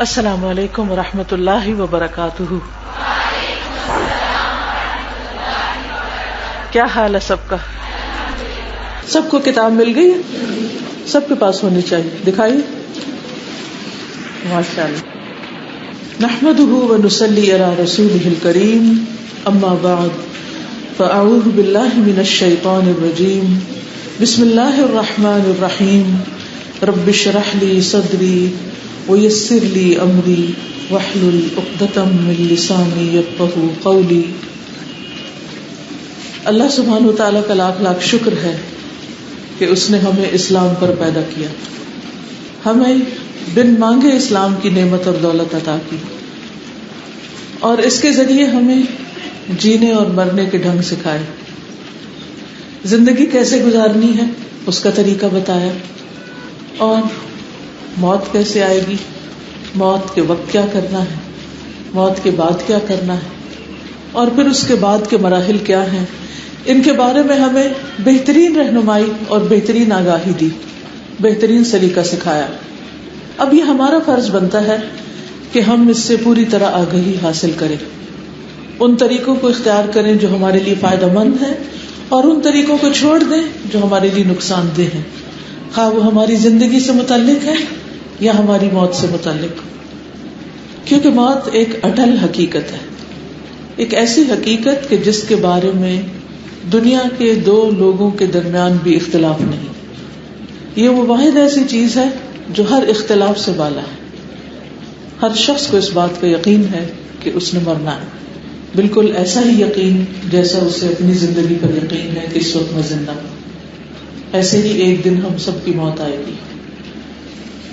السلام علیکم ورحمۃ اللہ وبرکاتہ. کیا حال ہے سب کا؟ سب کو کتاب مل گئی ہے؟ سب کے پاس ہونی چاہیے. دکھائیے. ماشاء اللہ. نحمده ونصلی علی رسولہ الکریم. اما بعد فاعوذ باللہ من الشیطان الرجیم. بسم اللہ الرحمن الرحیم. رب اشرح لی صدری ویسر لی امری واحلل عقدۃ من لسانی یفقہوا قولی. اللہ سبحانہ و تعالیٰ کا لاکھ لاکھ شکر ہے کہ اس نے ہمیں اسلام پر پیدا کیا، ہمیں بن مانگے اسلام کی نعمت اور دولت عطا کی، اور اس کے ذریعے ہمیں جینے اور مرنے کے ڈھنگ سکھائے، زندگی کیسے گزارنی ہے اس کا طریقہ بتایا، اور موت کیسے آئے گی، موت کے وقت کیا کرنا ہے، موت کے بعد کیا کرنا ہے، اور پھر اس کے بعد کے مراحل کیا ہیں، ان کے بارے میں ہمیں بہترین رہنمائی اور بہترین آگاہی دی، بہترین سلیقہ سکھایا. اب یہ ہمارا فرض بنتا ہے کہ ہم اس سے پوری طرح آگاہی حاصل کریں، ان طریقوں کو اختیار کریں جو ہمارے لیے فائدہ مند ہیں، اور ان طریقوں کو چھوڑ دیں جو ہمارے لیے نقصان دہ ہیں، خواہ وہ ہماری زندگی سے متعلق ہے یا ہماری موت سے متعلق. کیونکہ موت ایک اٹل حقیقت ہے، ایک ایسی حقیقت کہ جس کے بارے میں دنیا کے دو لوگوں کے درمیان بھی اختلاف نہیں. یہ وہ واحد ایسی چیز ہے جو ہر اختلاف سے بالا ہے. ہر شخص کو اس بات کا یقین ہے کہ اس نے مرنا ہے، بالکل ایسا ہی یقین جیسا اسے اپنی زندگی پر یقین ہے کہ اس وقت میں زندہ ہوں. ایسے ہی ایک دن ہم سب کی موت آئے گی.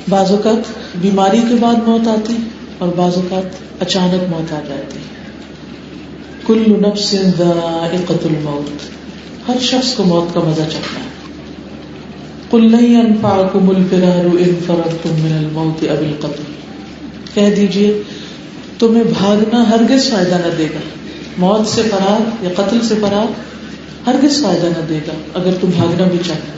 بعض اوقات بیماری کے بعد موت آتی اور بعض اوقات اچانک موت آ جاتی. کل نفس ذائقۃ الموت، ہر شخص کو موت کا مزہ چکھنا ہے. قل لن ينفعكم الفرار ان فررتم من الموت او القتل، کہہ دیجئے تمہیں بھاگنا ہرگز فائدہ نہ دے گا، موت سے فرار یا قتل سے فرار ہرگز فائدہ نہ دے گا اگر تم بھاگنا بھی چاہتے.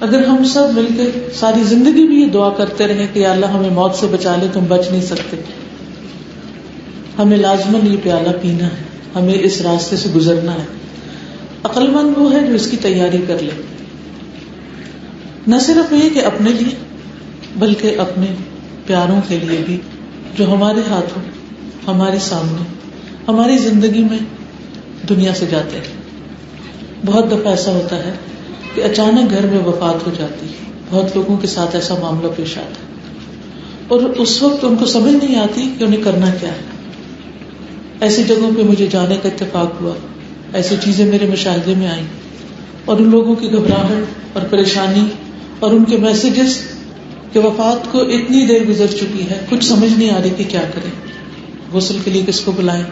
اگر ہم سب مل کے ساری زندگی بھی یہ دعا کرتے رہے کہ یا اللہ ہمیں موت سے بچا لے، تم بچ نہیں سکتے. ہمیں لازماً یہ پیالہ پینا ہے، ہمیں اس راستے سے گزرنا ہے. عقل مند وہ ہے جو اس کی تیاری کر لے، نہ صرف یہ کہ اپنے لیے بلکہ اپنے پیاروں کے لیے بھی جو ہمارے ہاتھوں ہمارے سامنے ہماری زندگی میں دنیا سے جاتے ہیں. بہت دفعہ ایسا ہوتا ہے کہ اچانک گھر میں وفات ہو جاتی ہے. بہت لوگوں کے ساتھ ایسا معاملہ پیش آتا ہے اور اس وقت ان کو سمجھ نہیں آتی کہ انہیں کرنا کیا ہے. ایسی جگہوں پہ مجھے جانے کا اتفاق ہوا، ایسی چیزیں میرے مشاہدے میں آئیں، اور ان لوگوں کی گھبراہٹ اور پریشانی اور ان کے میسیجز کہ وفات کو اتنی دیر گزر چکی ہے، کچھ سمجھ نہیں آ رہی کہ کیا کریں، غسل کے لیے کس کو بلائیں،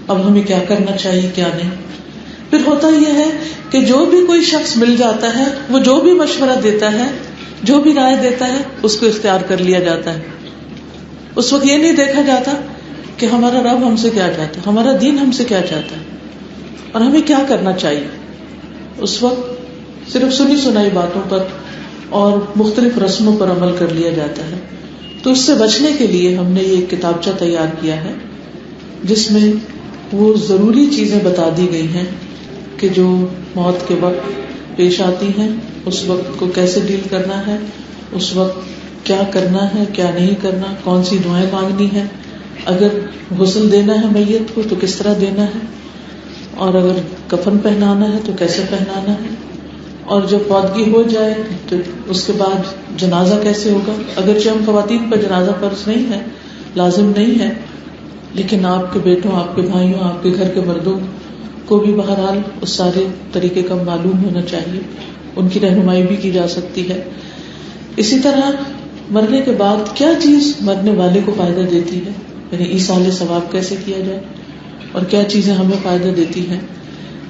اب ہمیں کیا کرنا چاہیے کیا نہیں. پھر ہوتا یہ ہے کہ جو بھی کوئی شخص مل جاتا ہے، وہ جو بھی مشورہ دیتا ہے، جو بھی رائے دیتا ہے، اس کو اختیار کر لیا جاتا ہے. اس وقت یہ نہیں دیکھا جاتا کہ ہمارا رب ہم سے کیا چاہتا ہے، ہمارا دین ہم سے کیا چاہتا ہے، اور ہمیں کیا کرنا چاہیے. اس وقت صرف سنی سنائی باتوں پر اور مختلف رسموں پر عمل کر لیا جاتا ہے. تو اس سے بچنے کے لیے ہم نے یہ ایک کتابچہ تیار کیا ہے جس میں وہ ضروری چیزیں بتا دی گئی ہیں کہ جو موت کے وقت پیش آتی ہیں، اس وقت کو کیسے ڈیل کرنا ہے، اس وقت کیا کرنا ہے کیا نہیں کرنا، کون سی دعائیں مانگنی ہے، اگر غسل دینا ہے میت کو تو کس طرح دینا ہے، اور اگر کفن پہنانا ہے تو کیسے پہنانا ہے، اور جب فوتگی ہو جائے تو اس کے بعد جنازہ کیسے ہوگا. اگرچہ ہم خواتین پر جنازہ فرض نہیں ہے، لازم نہیں ہے، لیکن آپ کے بیٹوں، آپ کے بھائیوں، آپ کے گھر کے مردوں کو بھی بہرحال اس سارے طریقے کا معلوم ہونا چاہیے، ان کی رہنمائی بھی کی جا سکتی ہے. اسی طرح مرنے کے بعد کیا چیز مرنے والے کو فائدہ دیتی ہے، یعنی ایصال ثواب کیسے کیا جائے، اور کیا چیزیں ہمیں فائدہ دیتی ہیں.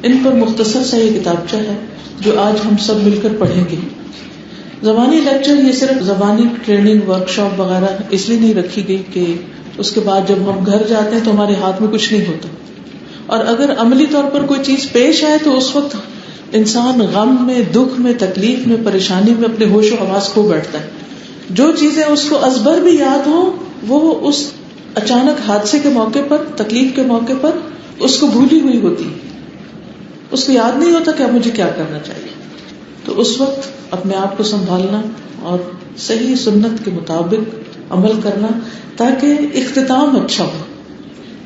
ان پر مختصر سا یہ کتابچہ ہے جو آج ہم سب مل کر پڑھیں گے. زبانی لیکچر یہ صرف زبانی ٹریننگ ورکشاپ وغیرہ اس لیے نہیں رکھی گئی کہ اس کے بعد جب ہم گھر جاتے ہیں تو ہمارے ہاتھ میں کچھ نہیں ہوتا، اور اگر عملی طور پر کوئی چیز پیش آئے تو اس وقت انسان غم میں، دکھ میں، تکلیف میں، پریشانی میں اپنے ہوش و حواس کھو بیٹھتا ہے. جو چیزیں اس کو ازبر بھی یاد ہوں وہ اس اچانک حادثے کے موقع پر، تکلیف کے موقع پر اس کو بھولی ہوئی ہوتی، اس کو یاد نہیں ہوتا کہ اب مجھے کیا کرنا چاہیے. تو اس وقت اپنے آپ کو سنبھالنا اور صحیح سنت کے مطابق عمل کرنا تاکہ اختتام اچھا ہو.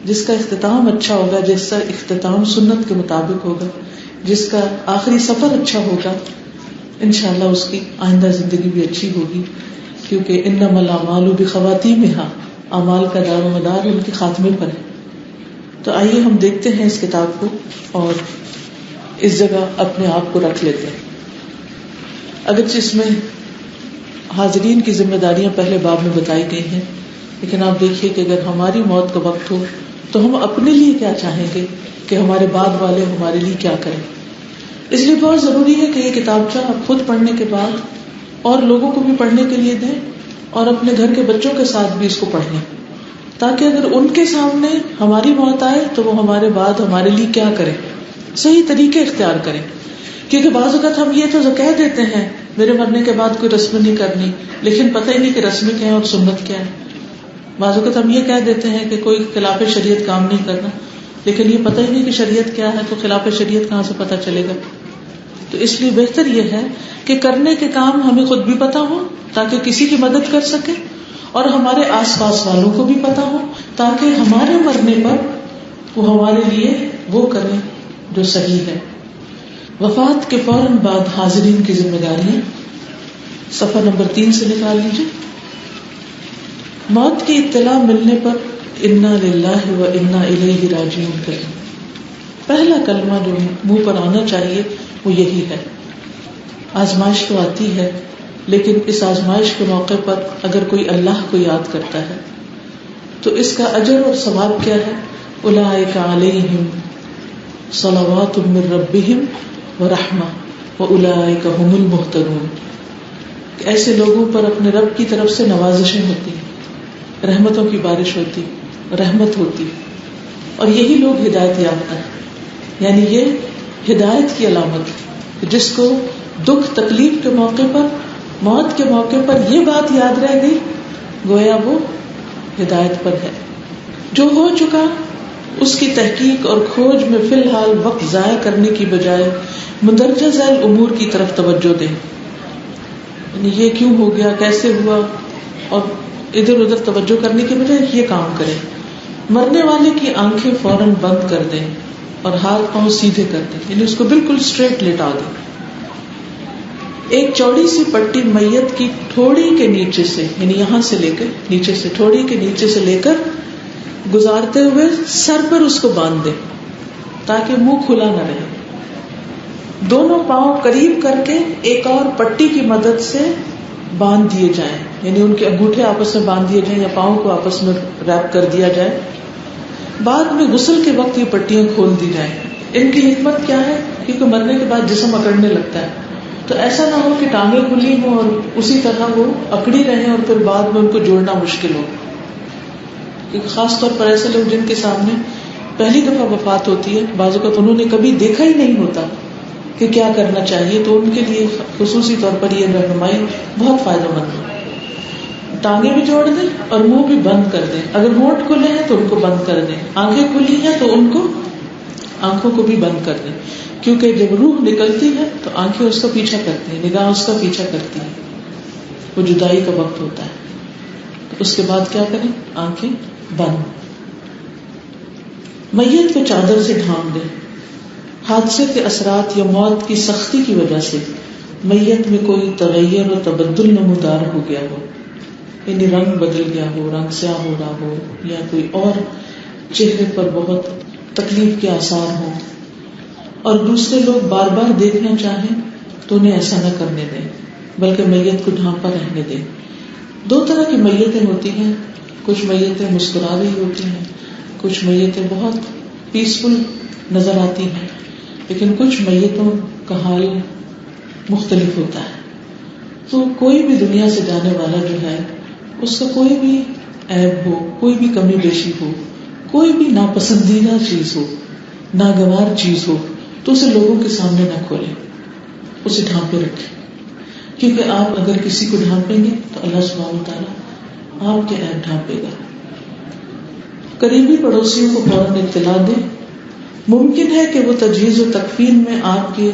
جس کا اختتام اچھا ہوگا، جس کا اختتام سنت کے مطابق ہوگا، جس کا آخری سفر اچھا ہوگا، انشاءاللہ اس کی آئندہ زندگی بھی اچھی ہوگی. کیونکہ انما الاعمال بخواتیمہا، اعمال کا دار و مدار ان کے خاتمے پر ہے. تو آئیے ہم دیکھتے ہیں اس کتاب کو اور اس جگہ اپنے آپ کو رکھ لیتے ہیں. اگرچہ اس میں حاضرین کی ذمہ داریاں پہلے باب میں بتائی گئی ہیں، لیکن آپ دیکھیے کہ اگر ہماری موت کا وقت ہو تو ہم اپنے لیے کیا چاہیں گے کہ ہمارے بعد والے ہمارے لیے کیا کریں. اس لیے بہت ضروری ہے کہ یہ کتابچہ آپ خود پڑھنے کے بعد اور لوگوں کو بھی پڑھنے کے لیے دیں اور اپنے گھر کے بچوں کے ساتھ بھی اس کو پڑھیں، تاکہ اگر ان کے سامنے ہماری موت آئے تو وہ ہمارے بعد ہمارے لیے کیا کریں، صحیح طریقے اختیار کریں. کیونکہ بعض اوقات ہم یہ تو کہہ دیتے ہیں میرے مرنے کے بعد کوئی رسم نہیں کرنی، لیکن پتہ ہی نہیں کہ رسم کیا ہے اور سنت کیا ہے. بعض اوقات ہم یہ کہہ دیتے ہیں کہ کوئی خلاف شریعت کام نہیں کرنا، لیکن یہ پتہ ہی نہیں کہ شریعت کیا ہے، تو خلاف شریعت کہاں سے پتہ چلے گا. تو اس لیے بہتر یہ ہے کہ کرنے کے کام ہمیں خود بھی پتہ ہو تاکہ کسی کی مدد کر سکے، اور ہمارے آس پاس والوں کو بھی پتہ ہو تاکہ ہمارے مرنے پر وہ ہمارے لیے وہ کریں جو صحیح ہے. وفات کے فوراً بعد حاضرین کی ذمہ داریاں، صفحہ نمبر 3 سے نکال لیجیے. موت کی اطلاع ملنے پر انا للہ و انا الیہ راجعون کریں. پہلا کلمہ جو منہ پر آنا چاہیے وہ یہی ہے. آزمائش تو آتی ہے، لیکن اس آزمائش کے موقع پر اگر کوئی اللہ کو یاد کرتا ہے تو اس کا اجر اور ثواب کیا ہے؟ اولئک علیہم صلوات من ربہم ورحمہ واولئک هم المہتدون. ایسے لوگوں پر اپنے رب کی طرف سے نوازشیں ہوتی ہیں، رحمتوں کی بارش ہوتی، رحمت ہوتی، اور یہی لوگ ہدایت یافتہ ہیں. یعنی یہ ہدایت کی علامت ہے، جس کو دکھ تکلیف کے موقع پر، موت کے موقع پر یہ بات یاد رہ گئی، گویا وہ ہدایت پر ہے. جو ہو چکا اس کی تحقیق اور کھوج میں فی الحال وقت ضائع کرنے کی بجائے مندرجہ ذیل امور کی طرف توجہ دیں. یعنی یہ کیوں ہو گیا، کیسے ہوا، اور ادھر ادھر توجہ کرنے کی بجائے یہ کام کریں. مرنے والے کی آنکھیں فوراً بند کر دیں اور ہاتھ پاؤں سیدھے کر دیں، یعنی اس کو بالکل اسٹریٹ لٹا دیں. ایک چوڑی سی پٹی میت کی ٹھوڑی کے نیچے سے، یعنی یہاں سے لے کر نیچے سے، ٹھوڑی کے نیچے سے لے کر گزارتے ہوئے سر پر اس کو باندھ دیں تاکہ منہ کھلا نہ رہے. دونوں پاؤں قریب کر کے ایک اور پٹی کی مدد سے باندھ دیے جائیں، یعنی ان کے انگوٹھے آپس میں باندھ دیے جائیں یا پاؤں کو آپس میں ریپ کر دیا جائے. بعد میں غسل کے وقت یہ پٹیاں کھول دی جائیں. ان کی حکمت کیا ہے؟ کیونکہ مرنے کے بعد جسم اکڑنے لگتا ہے، تو ایسا نہ ہو کہ ٹانگیں کھلی ہوں اور اسی طرح وہ اکڑی رہیں اور پھر بعد میں ان کو جوڑنا مشکل ہو. کیونکہ خاص طور پر ایسے لوگ جن کے سامنے پہلی دفعہ وفات ہوتی ہے، بعض اوقات انہوں نے کبھی دیکھا ہی نہیں ہوتا کہ کیا کرنا چاہیے، تو ان کے لیے خصوصی طور پر یہ رہنمائی بہت فائدہ مند ہے. ٹانگیں بھی جوڑ دیں اور منہ بھی بند کر دیں. اگر ہونٹ کھلے ہیں تو ان کو بند کر دیں، آنکھیں کھلی ہیں تو ان کو آنکھوں کو بھی بند کر دیں. کیونکہ جب روح نکلتی ہے تو آنکھیں اس کا پیچھا کرتی ہیں، نگاہ اس کا پیچھا کرتی ہے. وہ جدائی کا وقت ہوتا ہے. تو اس کے بعد کیا کریں؟ آنکھیں بند. میت کو چادر سے ڈھانپ دیں. حادثے کے اثرات یا موت کی سختی کی وجہ سے میت میں کوئی تغیر و تبدل نمودار ہو گیا ہو، یعنی رنگ بدل گیا ہو، رنگ سیاہ ہو رہا ہو، یا کوئی اور چہرے پر بہت تکلیف کے آثار ہوں، اور دوسرے لوگ بار بار دیکھنا چاہیں تو انہیں ایسا نہ کرنے دیں، بلکہ میت کو ڈھانپا رہنے دیں. 2 طرح کی میتیں ہوتی ہیں. کچھ میتیں مسکرا رہی ہوتی ہیں، کچھ میتیں بہت پیسفل نظر آتی ہیں، لیکن کچھ میتوں کا حال مختلف ہوتا ہے. تو کوئی بھی دنیا سے جانے والا جو ہے، اس کا کوئی بھی عیب ہو، کوئی بھی کمی بیشی ہو، کوئی بھی ناپسندیدہ چیز ہو، ناگوار چیز ہو، تو اسے لوگوں کے سامنے نہ کھولیں، اسے ڈھانپے رکھیں. کیونکہ آپ اگر کسی کو ڈھانپیں گے تو اللہ سبحانہ وتعالیٰ آپ کے عیب ڈھانپے گا. قریبی پڑوسیوں کو فوراً اطلاع دیں. ممکن ہے کہ وہ تجہیز و تکفین میں آپ کے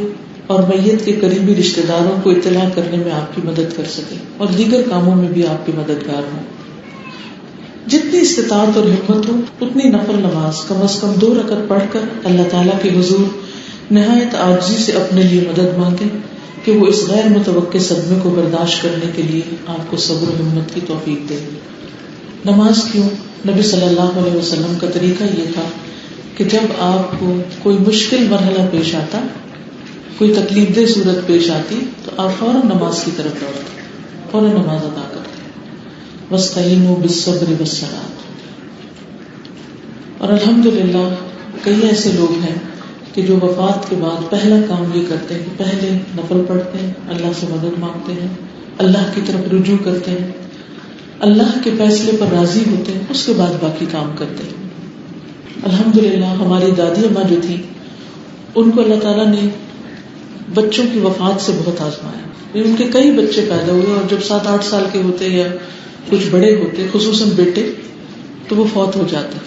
اور میت کے قریبی رشتہ داروں کو اطلاع کرنے میں آپ کی مدد کر سکے اور دیگر کاموں میں بھی آپ کے مددگار ہوں. جتنی استطاعت اور ہمت ہو اتنی نفل نماز کم از کم 2 رکعت پڑھ کر اللہ تعالیٰ کے حضور نہایت عاجزی سے اپنے لیے مدد مانگیں کہ وہ اس غیر متوقع صدمے کو برداشت کرنے کے لیے آپ کو صبر و ہمت کی توفیق دے. نماز کیوں؟ نبی صلی اللہ علیہ وسلم کا طریقہ یہ تھا کہ جب آپ کو کوئی مشکل مرحلہ پیش آتا، کوئی تکلیف دہ صورت پیش آتی، تو آپ فوراً نماز کی طرف دوڑتے، فوراً نماز ادا کرتے. وَاسْتَعِینُوا بِالصَّبْرِ وَالصَّلَاةِ. اور الحمدللہ کئی ایسے لوگ ہیں کہ جو وفات کے بعد پہلا کام یہ کرتے ہیں کہ پہلے نفل پڑھتے ہیں، اللہ سے مدد مانگتے ہیں، اللہ کی طرف رجوع کرتے ہیں، اللہ کے فیصلے پر راضی ہوتے ہیں، اس کے بعد باقی کام کرتے ہیں. الحمدللہ ہماری دادی اماں جو تھی ان کو اللہ تعالیٰ نے بچوں کی وفات سے بہت آزمایا. ان کے کئی بچے پیدا ہوئے اور جب 7-8 سال کے ہوتے یا کچھ بڑے ہوتے، خصوصاً بیٹے، تو وہ فوت ہو جاتے.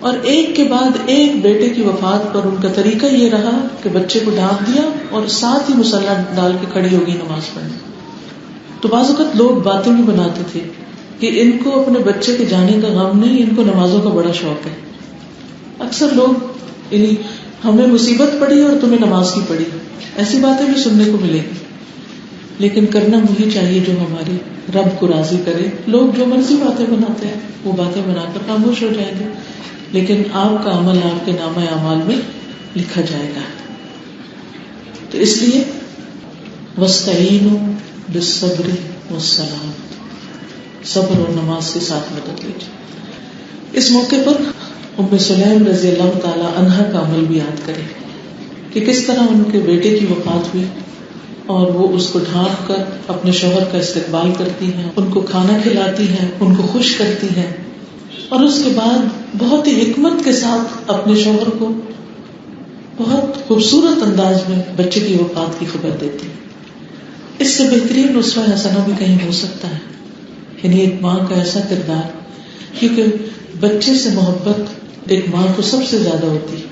اور ایک کے بعد ایک بیٹے کی وفات پر ان کا طریقہ یہ رہا کہ بچے کو ڈھانپ دیا اور ساتھ ہی مصلی ڈال کے کھڑی ہوگی نماز پڑھنے. تو بعض اوقات لوگ باتیں بھی بناتے تھے کہ ان کو اپنے بچے کے جانے کا غم نہیں، ان کو نمازوں کا بڑا شوق ہے. اکثر لوگ یعنی ہمیں مصیبت پڑی اور تمہیں نماز کی پڑی، ایسی باتیں بھی سننے کو ملے گی. لیکن کرنا وہی چاہیے جو ہمارے رب کو راضی کرے. لوگ جو مرضی باتیں بناتے ہیں وہ باتیں بنا کر خاموش ہو جائیں گے، لیکن آپ کا عمل آپ کے نامہ اعمال میں لکھا جائے گا. تو اس لیے وَاسْتَعِینُوا بِالصَّبْرِ وَالصَّلَاةِ، صبر اور نماز کے ساتھ مدد لیجیے. اس موقع پر ام سلیم رضی اللہ تعالی عنہا کا عمل بھی یاد کریں کہ کس طرح ان کے بیٹے کی وفات ہوئی اور وہ اس کو ڈھانپ کر اپنے شوہر کا استقبال کرتی ہیں، ان کو کھانا کھلاتی ہیں، ان کو خوش کرتی ہیں، اور اس کے بعد بہت ہی حکمت کے ساتھ اپنے شوہر کو بہت خوبصورت انداز میں بچے کی وفات کی خبر دیتی ہیں. اس سے بہترین اسوہ حسنہ بھی کہیں ہو سکتا ہے. یعنی ایک ماں کا ایسا کردار، کیونکہ بچے سے محبت ایک ماں کو سب سے زیادہ ہوتی ہے،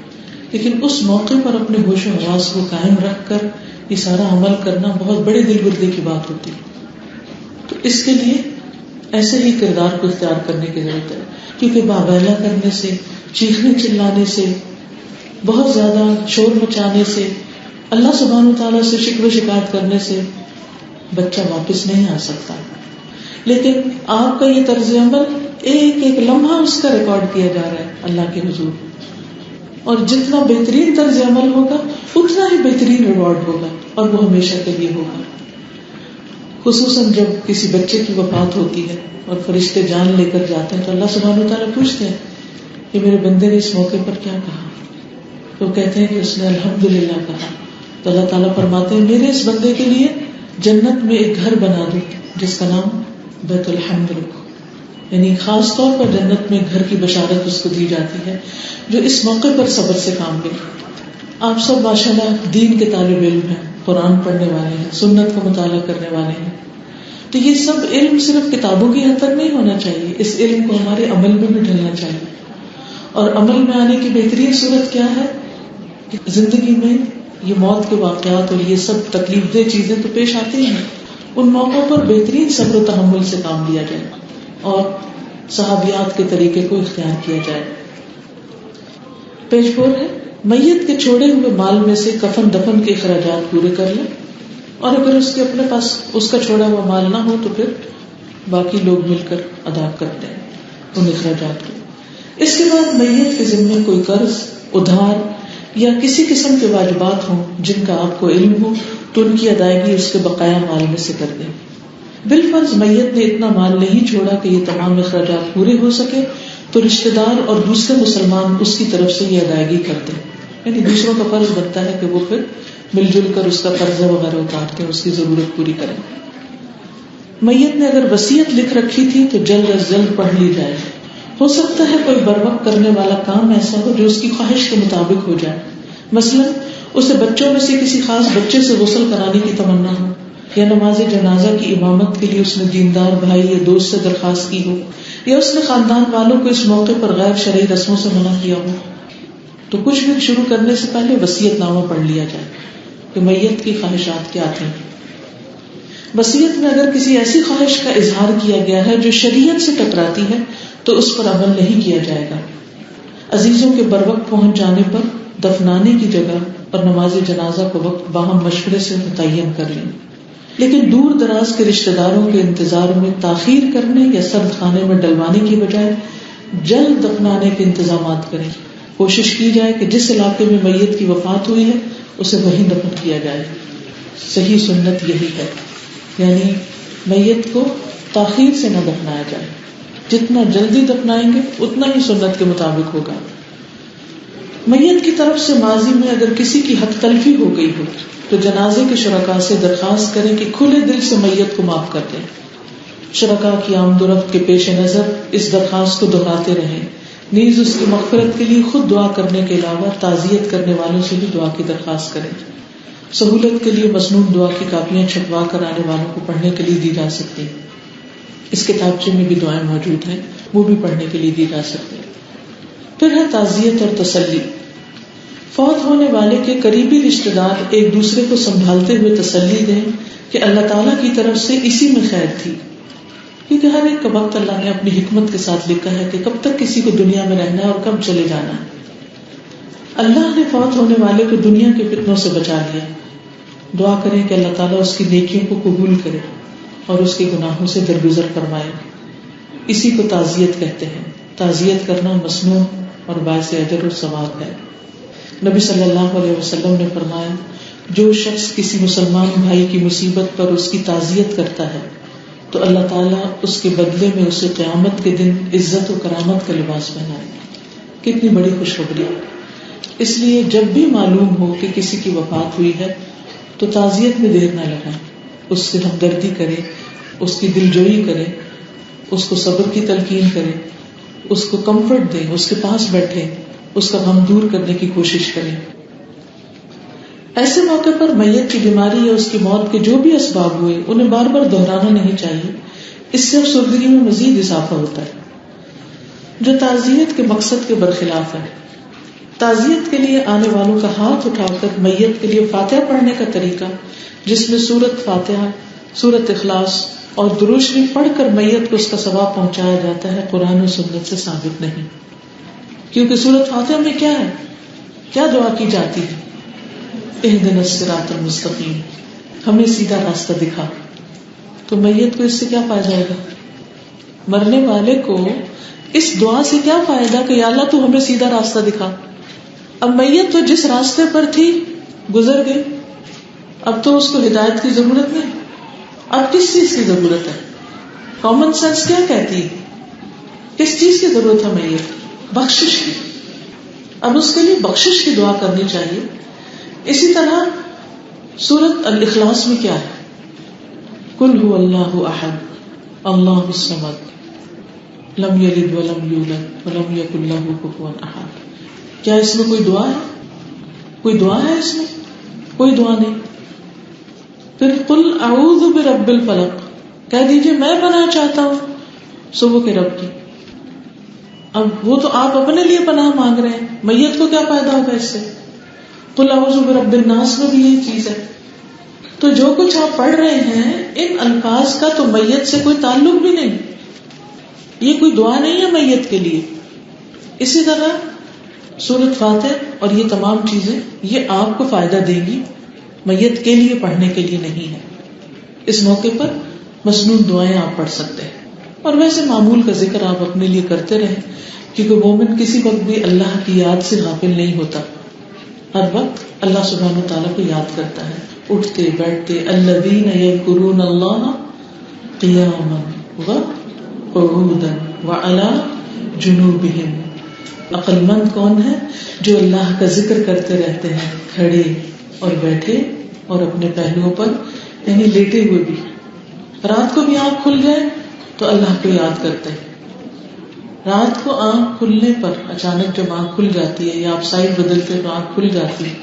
لیکن اس موقع پر اپنے ہوش و حواس کو قائم رکھ کر یہ سارا عمل کرنا بہت بڑے دل گردے کی بات ہوتی ہے. تو اس کے لیے ایسے ہی کردار کو اختیار کرنے کی ضرورت ہے، کیونکہ باویلا کرنے سے، چیخنے چلانے سے، بہت زیادہ شور مچانے سے، اللہ سبحانہ وتعالیٰ سے شکوے شکایت کرنے سے بچہ واپس نہیں آ سکتا. لیکن آپ کا یہ طرز عمل ایک ایک لمحہ اس کا ریکارڈ کیا جا رہا ہے اللہ کے حضور، اور جتنا بہترین طرز عمل ہوگا اتنا ہی بہترین ریوارڈ ہوگا، اور وہ ہمیشہ کے لیے ہوگا. خصوصاً جب کسی بچے کی وفات ہوتی ہے اور فرشتے جان لے کر جاتے ہیں تو اللہ سبحانہ وتعالیٰ پوچھتے ہیں کہ میرے بندے نے اس موقع پر کیا کہا. تو کہتے ہیں کہ اس نے الحمدللہ کہا. تو اللہ تعالیٰ فرماتے ہیں میرے اس بندے کے لیے جنت میں ایک گھر بنا دو جس کا نام بیت الحمد رکھو. یعنی خاص طور پر جنت میں گھر کی بشارت اس کو دی جاتی ہے جو اس موقع پر صبر سے کام لے. آپ سب ماشاءاللہ دین کے طالب علم ہیں، قرآن پڑھنے والے ہیں، سنت کا مطالعہ کرنے والے ہیں، تو یہ سب علم صرف کتابوں کی حد تک نہیں ہونا چاہیے، اس علم کو ہمارے عمل میں بھی ڈھلنا چاہیے. اور عمل میں آنے کی بہترین صورت کیا ہے کہ زندگی میں یہ موت کے واقعات اور یہ سب تکلیف دہ چیزیں تو پیش آتی ہیں، ان موقعوں پر بہترین صبر و تحمل سے کام لیا جائے اور صحابیات کے طریقے کو اختیار کیا جائے. پیج 4 ہے میت کے چھوڑے ہوئے مال میں سے کفن دفن کے اخراجات پورے کر لیں، اور اگر اس کے اپنے پاس اس کا چھوڑا ہوا مال نہ ہو تو پھر باقی لوگ مل کر ادا کرتے ہیں ان اخراجات کو. اس کے بعد میت کے ذمے کوئی قرض، ادھار یا کسی قسم کے واجبات ہوں جن کا آپ کو علم ہو تو ان کی ادائیگی اس کے بقایا مال میں سے کر دیں. بالفرض میت نے اتنا مال نہیں چھوڑا کہ یہ تمام اخراجات پورے ہو سکے تو رشتہ دار اور دوسرے مسلمان اس کی طرف سے یہ ادائیگی کرتے ہیں. یعنی دوسروں کا فرض بنتا ہے کہ وہ پھر مل جل کر اس کا قرضہ وغیرہ اتارتے ہیں، اس کی ضرورت پوری کریں. میت نے اگر وصیت لکھ رکھی تھی تو جلد از جلد پڑھ لی جائے. ہو سکتا ہے کوئی بروقت کرنے والا کام ایسا ہو جو اس کی خواہش کے مطابق ہو جائے. مثلا اسے بچوں میں سے کسی خاص بچے سے غسل کرانے کی تمنا ہو یا نماز جنازہ کی امامت کے لیے اس نے دیندار بھائی یا دوست سے درخواست کی ہو، یا اس نے خاندان والوں کو اس موقع پر غیر شرعی رسموں سے منع کیا ہو، تو کچھ بھی شروع کرنے سے پہلے وصیت نامہ پڑھ لیا جائے کہ میت کی خواہشات کیا تھیں. وصیت میں اگر کسی ایسی خواہش کا اظہار کیا گیا ہے جو شریعت سے ٹکراتی ہے تو اس پر عمل نہیں کیا جائے گا. عزیزوں کے بروقت پہنچ جانے پر دفنانے کی جگہ اور نماز جنازہ کو وقت باہم مشورے سے متعین کر لیں، لیکن دور دراز کے رشتہ داروں کے انتظار میں تاخیر کرنے یا سرد خانے میں ڈلوانے کی بجائے جلد دفنانے کے انتظامات کریں. کوشش کی جائے کہ جس علاقے میں میت کی وفات ہوئی ہے اسے وہیں دفن کیا جائے. صحیح سنت یہی ہے، یعنی میت کو تاخیر سے نہ دفنایا جائے. جتنا جلدی دفنائیں گے اتنا ہی سنت کے مطابق ہوگا. میت کی طرف سے ماضی میں اگر کسی کی حق تلفی ہو گئی ہو تو جنازے کے شرکاء سے درخواست کریں کہ کھلے دل سے میت کو معاف کر دیں. شرکاء کی آمد و رفت کے پیش نظر اس درخواست کو دہراتے رہیں. نیز اس کی مغفرت کے لیے خود دعا کرنے کے علاوہ تعزیت کرنے والوں سے بھی دعا کی درخواست کریں. سہولت کے لیے مسنون دعا کی کاپیاں چھپوا کر آنے والوں کو پڑھنے کے لیے دی جا سکتی ہیں. اس کتابچے میں بھی دعائیں موجود ہیں، وہ بھی پڑھنے کے لیے دی جا سکتی ہیں. پھر ہے تعزیت اور تسلی. فوت ہونے والے کے قریبی رشتہ دار ایک دوسرے کو سنبھالتے ہوئے تسلی دیں کہ اللہ تعالیٰ کی طرف سے اسی میں خیر تھی، کیونکہ ہر ایک کا وقت اللہ نے اپنی حکمت کے ساتھ لکھا ہے کہ کب تک کسی کو دنیا میں رہنا ہے اور کب چلے جانا ہے. اللہ نے فوت ہونے والے کو دنیا کے فتنوں سے بچا لیا. دعا کریں کہ اللہ تعالیٰ اس کی نیکیوں کو قبول کرے اور اس کے گناہوں سے درگزر فرمائے. اسی کو تعزیت کہتے ہیں. تعزیت کرنا مسنون اور باعث اجر اور ثواب ہے. نبی صلی اللہ علیہ وسلم نے فرمایا، جو شخص کسی مسلمان بھائی کی مصیبت پر اس کی تعزیت کرتا ہے تو اللہ تعالیٰ اس کے بدلے میں اسے قیامت کے دن عزت و کرامت کا لباس پہنائے. کتنی بڑی خوشخبری. اس لیے جب بھی معلوم ہو کہ کسی کی وفات ہوئی ہے تو تعزیت میں دیر نہ لگائیں. اس سے ہمدردی کرے، اس کی دلجوئی کرے، اس کو صبر کی تلقین کرے، اس کو کمفرٹ دیں، اس کے پاس بیٹھے، اس کا غم دور کرنے کی کوشش کریں. ایسے موقع پر میت کی بیماری یا اس کی موت کے جو بھی اسباب ہوئے انہیں بار بار دہرانا نہیں چاہیے. اس سے افسردگی میں مزید اضافہ ہوتا ہے جو تعزیت کے مقصد کے برخلاف ہے. تعزیت کے لیے آنے والوں کا ہاتھ اٹھا کر میت کے لیے فاتحہ پڑھنے کا طریقہ، جس میں سورت فاتحہ، سورت اخلاص اور درود شریف پڑھ کر میت کو اس کا ثواب پہنچایا جاتا ہے، قرآن و سنت سے ثابت نہیں. کیونکہ سورت فاتحہ میں کیا ہے، کیا دعا کی جاتی ہے؟ اہدنا الصراط المستقیم، ہمیں سیدھا راستہ دکھا. تو میت کو اس سے کیا فائدہ ہوگا؟ مرنے والے کو اس دعا سے کیا فائدہ کہ یا اللہ تو ہمیں سیدھا راستہ دکھا. اب میت تو جس راستے پر تھی گزر گئی، اب تو اس کو ہدایت کی ضرورت نہیں. اب کس چیز کی ضرورت ہے؟ کامن سینس کیا کہتی ہے؟ کس چیز کی ضرورت ہے میت؟ بخشش کی. اب اس کے لیے بخشش کی دعا کرنی چاہیے. اسی طرح سورت الاخلاص میں کیا ہے؟ قل هو اللہ احد اللہ الصمد لم یلد ولم یولد ولم یکن لہ کفوا احد. کیا اس میں کوئی دعا ہے؟ کوئی دعا ہے اس میں؟ کوئی دعا نہیں. پھر قل اعوذ برب الفلق، کہہ دیجئے میں پناہ چاہتا ہوں صبح کے رب کی. اب وہ تو آپ اپنے لیے پناہ مانگ رہے ہیں، میت کو کیا فائدہ ہوگا اس سے؟ قل اعوذ برب الناس میں بھی یہی چیز ہے. تو جو کچھ آپ پڑھ رہے ہیں ان الفاظ کا تو میت سے کوئی تعلق بھی نہیں. یہ کوئی دعا نہیں ہے میت کے لیے. اسی طرح سورۃ فاتح اور یہ تمام چیزیں یہ آپ کو فائدہ دے گی، میت کے لیے پڑھنے کے لیے نہیں ہے. اس موقع پر مسنون دعائیں آپ پڑھ سکتے ہیں. اور ویسے معمول کا ذکر آپ اپنے لیے کرتے رہیں، کیونکہ مومن کسی وقت بھی اللہ کی یاد سے غافل نہیں ہوتا. ہر وقت اللہ سبحانہ و تعالیٰ کو یاد کرتا ہے، اٹھتے بیٹھتے. الذین یذکرون اللہ قیاما وقعودا وعلی جنوبہم. عقل مند کون ہے؟ جو اللہ کا ذکر کرتے رہتے ہیں کھڑے اور بیٹھے اور اپنے پہلوؤں پر، یعنی لیٹے ہوئے بھی. رات کو بھی آنکھ کھل جائے تو اللہ کو یاد کرتے ہیں. رات کو آنکھ کھلنے پر اچانک جب آنکھ کھل جاتی ہے یا آپ سائڈ بدلتے تو آنکھ کھل جاتی ہے،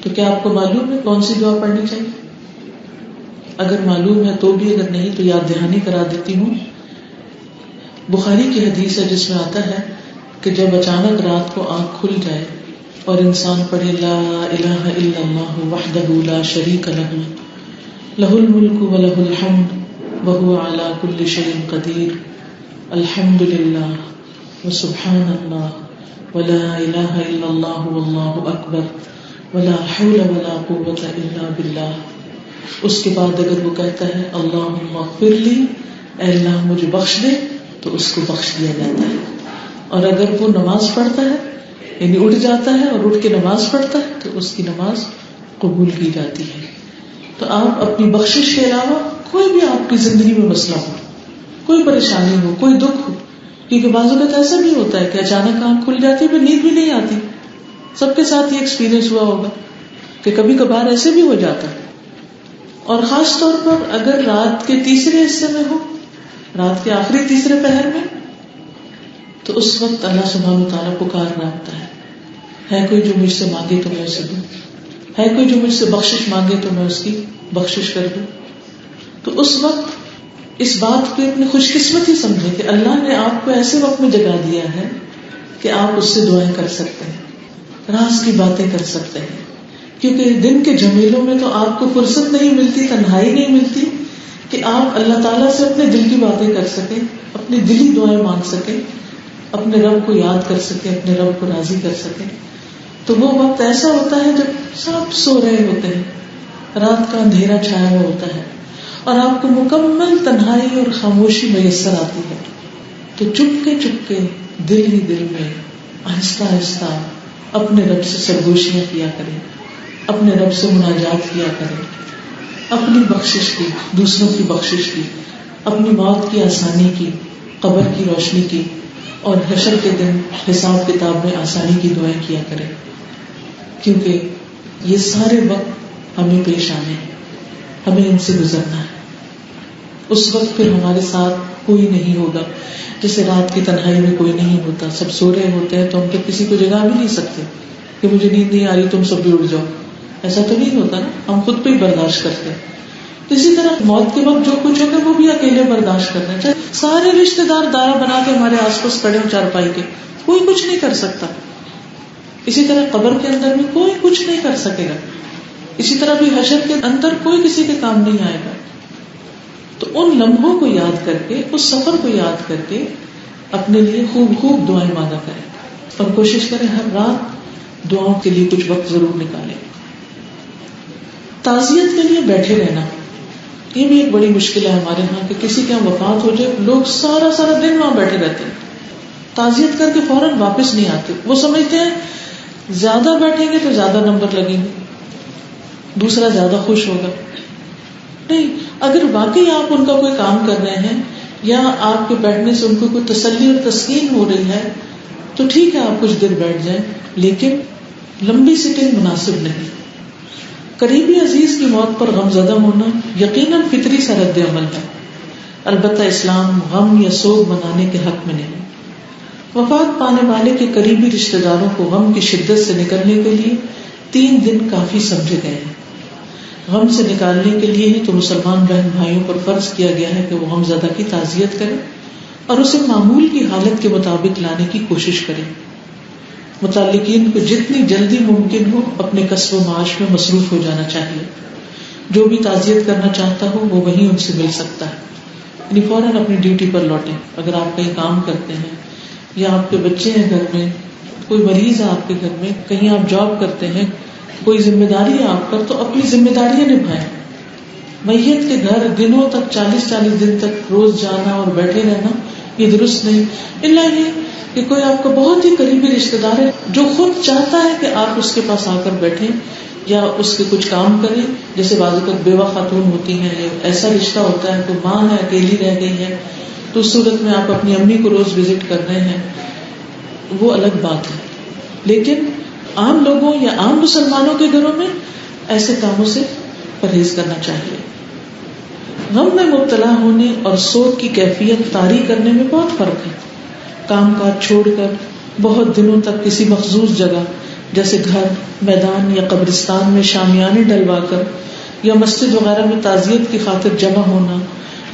تو کیا آپ کو معلوم ہے کون سی دعا پڑھنی چاہیے؟ اگر معلوم ہے تو بھی، اگر نہیں تو یاد دہانی کرا دیتی ہوں. بخاری کی حدیث ہے جس میں آتا ہے کہ جب اچانک رات کو آنکھ کھل جائے اور انسان پڑھے لا الہ الا اللہ وحدہ لا شریک لہ لہ الملک ولہ الحمد وہو علی کل شیء قدیر الحمد للہ وسبحان اللہ ولا الہ الا اللہ واللہ اکبر ولا حول ولا قوة الا باللہ. اس کے بعد اگر وہ کہتا ہے اللہم اغفر لی، اے اللہ مجھے بخش دے، تو اس کو بخش دیا جاتا ہے. اور اگر وہ نماز پڑھتا ہے یعنی اٹھ جاتا ہے اور اٹھ کے نماز پڑھتا ہے تو اس کی نماز قبول کی جاتی ہے. تو آپ اپنی بخشش کے علاوہ کوئی بھی آپ کی زندگی میں مسئلہ ہو، کوئی پریشانی ہو، کوئی دکھ ہو، کیونکہ بعض اوقات ایسا بھی ہوتا ہے کہ اچانک آنکھ کھل جاتی ہے پھر نیند بھی نہیں آتی. سب کے ساتھ یہ ایکسپیرینس ہوا ہوگا کہ کبھی کبھار ایسے بھی ہو جاتا ہے. اور خاص طور پر اگر رات کے تیسرے حصے میں ہو، رات کے آخری تیسرے پہر میں، تو اس وقت اللہ سبحانہ وتعالیٰ پکار رہتا ہے کوئی جو مجھ سے مانگے تو میں اسے دوں، ہے کوئی جو مجھ سے بخشش مانگے تو میں اس کی بخشش کر دوں. تو اس وقت اس بات کو اپنی خوش قسمتی سمجھے کہ اللہ نے آپ کو ایسے وقت میں جگا دیا ہے کہ آپ اس سے دعائیں کر سکتے ہیں، راز کی باتیں کر سکتے ہیں. کیونکہ دن کے جھمیلوں میں تو آپ کو فرصت نہیں ملتی، تنہائی نہیں ملتی کہ آپ اللہ تعالیٰ سے اپنے دل کی باتیں کر سکیں، اپنی دلی دعائیں مانگ سکیں، اپنے رب کو یاد کر سکیں، اپنے رب کو راضی کر سکیں. تو وہ وقت ایسا ہوتا ہے جب سب سو رہے ہوتے ہیں، رات کا اندھیرا چھایا ہوا ہوتا ہے اور آپ کو مکمل تنہائی اور خاموشی میسر آتی ہے. تو چپ کے دل ہی دل میں آہستہ آہستہ اپنے رب سے سرگوشیاں کیا کریں، اپنے رب سے مناجات کیا کریں، اپنی بخشش کی، دوسروں کی بخشش کی، اپنی موت کی آسانی کی، قبر کی روشنی کی، اور حشر کے دن حساب کتاب میں آسانی کی دعائیں کیا کریں. کیونکہ یہ سارے وقت ہمیں پیش آنے ہیں، ہمیں ان سے گزرنا ہے. اس وقت پھر ہمارے ساتھ کوئی نہیں ہوگا، جیسے رات کی تنہائی میں کوئی نہیں ہوتا، سب سو رہے ہوتے ہیں تو ہم تو کسی کو جگا بھی نہیں سکتے کہ مجھے نیند نہیں آ رہی تم سب بھی اٹھ جاؤ، ایسا تو نہیں ہوتا نا، ہم خود پہ ہی برداشت کرتے ہیں. اسی طرح موت کے وقت جو کچھ ہوگا وہ بھی اکیلے برداشت کرنا چاہیے. سارے رشتے دار دائرہ بنا کے ہمارے آس پاس کھڑے ہوں چارپائی کے، کوئی کچھ نہیں کر سکتا. اسی طرح قبر کے اندر بھی کوئی کچھ نہیں کر سکے گا. اسی طرح بھی حشر کے اندر کوئی کسی کے کام نہیں آئے گا. تو ان لمحوں کو یاد کر کے، اس سفر کو یاد کر کے اپنے لیے خوب خوب دعائیں مانگا کریں اور کوشش کریں ہر رات دعاؤں کے لیے کچھ وقت ضرور نکالیں. تعزیت کے لیے بیٹھے رہنا یہ بھی ایک بڑی مشکل ہے ہمارے ہاں کہ کسی کے یہاں وفات ہو جائے لوگ سارا دن وہاں بیٹھے رہتے ہیں، تعزیت کر کے فوراً واپس نہیں آتے. وہ سمجھتے ہیں زیادہ بیٹھیں گے تو زیادہ نمبر لگیں گے، دوسرا زیادہ خوش ہوگا. نہیں، اگر واقعی آپ ان کا کوئی کام کر رہے ہیں یا آپ کے بیٹھنے سے ان کو کوئی تسلی اور تسکین ہو رہی ہے تو ٹھیک ہے آپ کچھ دیر بیٹھ جائیں، لیکن لمبی سٹنگ مناسب نہیں. قریبی عزیز کی موت پر غم زدہ ہونا یقیناً فطری سا رد عمل ہے، البتہ اسلام غم یا سوگ منانے کے حق میں نہیں. وفات پانے والے کے قریبی رشتہ داروں کو غم کی شدت سے نکلنے کے لیے 3 دن کافی سمجھے گئے ہیں. غم سے نکالنے کے لیے ہی تو مسلمان بہن بھائیوں پر فرض کیا گیا ہے کہ وہ غم زدہ کی تعزیت کریں اور اسے معمول کی حالت کے مطابق لانے کی کوشش کریں. متعلقین کو جتنی جلدی ممکن ہو اپنے کسب و معاش میں مصروف ہو جانا چاہیے. جو بھی تعزیت کرنا چاہتا ہو وہ وہیں ان سے مل سکتا ہے، یعنی فوراً اپنی ڈیوٹی پر لوٹیں. اگر آپ کہیں کام کرتے ہیں یا آپ کے بچے ہیں گھر میں، کوئی مریض ہے آپ کے گھر میں، کہیں آپ جاب کرتے ہیں، کوئی ذمہ داری ہے آپ پر، تو اپنی ذمہ داریاں نبھائیں. میت کے گھر دنوں تک 40 دن تک روز جانا اور بیٹھے رہنا یہ درست نہیں. اللہ یہ کہ کوئی آپ کا بہت ہی قریبی رشتے دار ہے جو خود چاہتا ہے کہ آپ اس کے پاس آ کر بیٹھیں یا اس کے کچھ کام کریں. جیسے بعض اوقات بیوہ خاتون ہوتی ہیں، ایسا رشتہ ہوتا ہے، کوئی ماں ہے اکیلی رہ گئی ہے، تو اس صورت میں آپ اپنی امی کو روز وزٹ کر رہے ہیں، وہ الگ بات ہے. لیکن عام لوگوں یا عام مسلمانوں کے گھروں میں ایسے کاموں سے پرہیز کرنا چاہیے. غم میں مبتلا ہونے اور سوگ کی کیفیت طاری کرنے میں بہت فرق ہے. کام کاج چھوڑ کر بہت دنوں تک کسی مخصوص جگہ جیسے گھر، میدان یا قبرستان میں شامیانے ڈلوا کر یا مسجد وغیرہ میں تعزیت کی خاطر جمع ہونا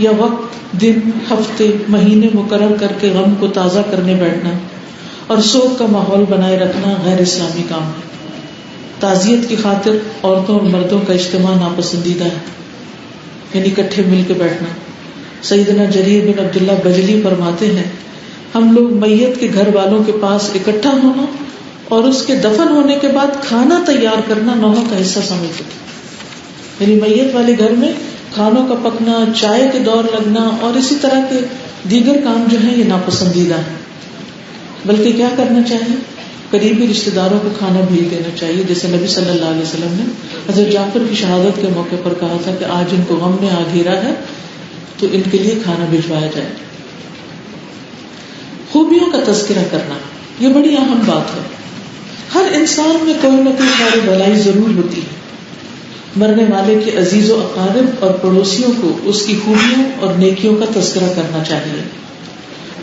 یا وقت، دن، ہفتے، مہینے مقرر کر کے غم کو تازہ کرنے بیٹھنا اور سوگ کا ماحول بنائے رکھنا غیر اسلامی کام ہے. تعزیت کی خاطر عورتوں اور مردوں کا اجتماع ناپسندیدہ ہے، یعنی اکٹھے مل کے بیٹھنا. سیدنا جریر بن عبداللہ بجلی فرماتے ہیں ہم لوگ میت کے گھر والوں کے پاس اکٹھا ہونا اور اس کے دفن ہونے کے بعد کھانا تیار کرنا نوح کا حصہ سمجھتے تھے. یعنی میت والے گھر میں کھانوں کا پکنا، چائے کے دور لگنا اور اسی طرح کے دیگر کام جو ہیں یہ ناپسندیدہ ہیں. بلکہ کیا کرنا چاہیے؟ قریبی رشتہ داروں کو کھانا بھیج دینا چاہیے، جیسے نبی صلی اللہ علیہ وسلم نے حضرت جعفر کی شہادت کے موقع پر کہا تھا کہ آج ان کو غم نے آ گھیرا ہے تو ان کے لیے کھانا بھجوایا جائے. خوبیوں کا تذکرہ کرنا یہ بڑی اہم بات ہے. ہر انسان میں کوئی نہ کوئی خیر بلائی ضرور ہوتی ہے. مرنے والے کے عزیز و اقارب اور پڑوسیوں کو اس کی خوبیوں اور نیکیوں کا تذکرہ کرنا چاہیے.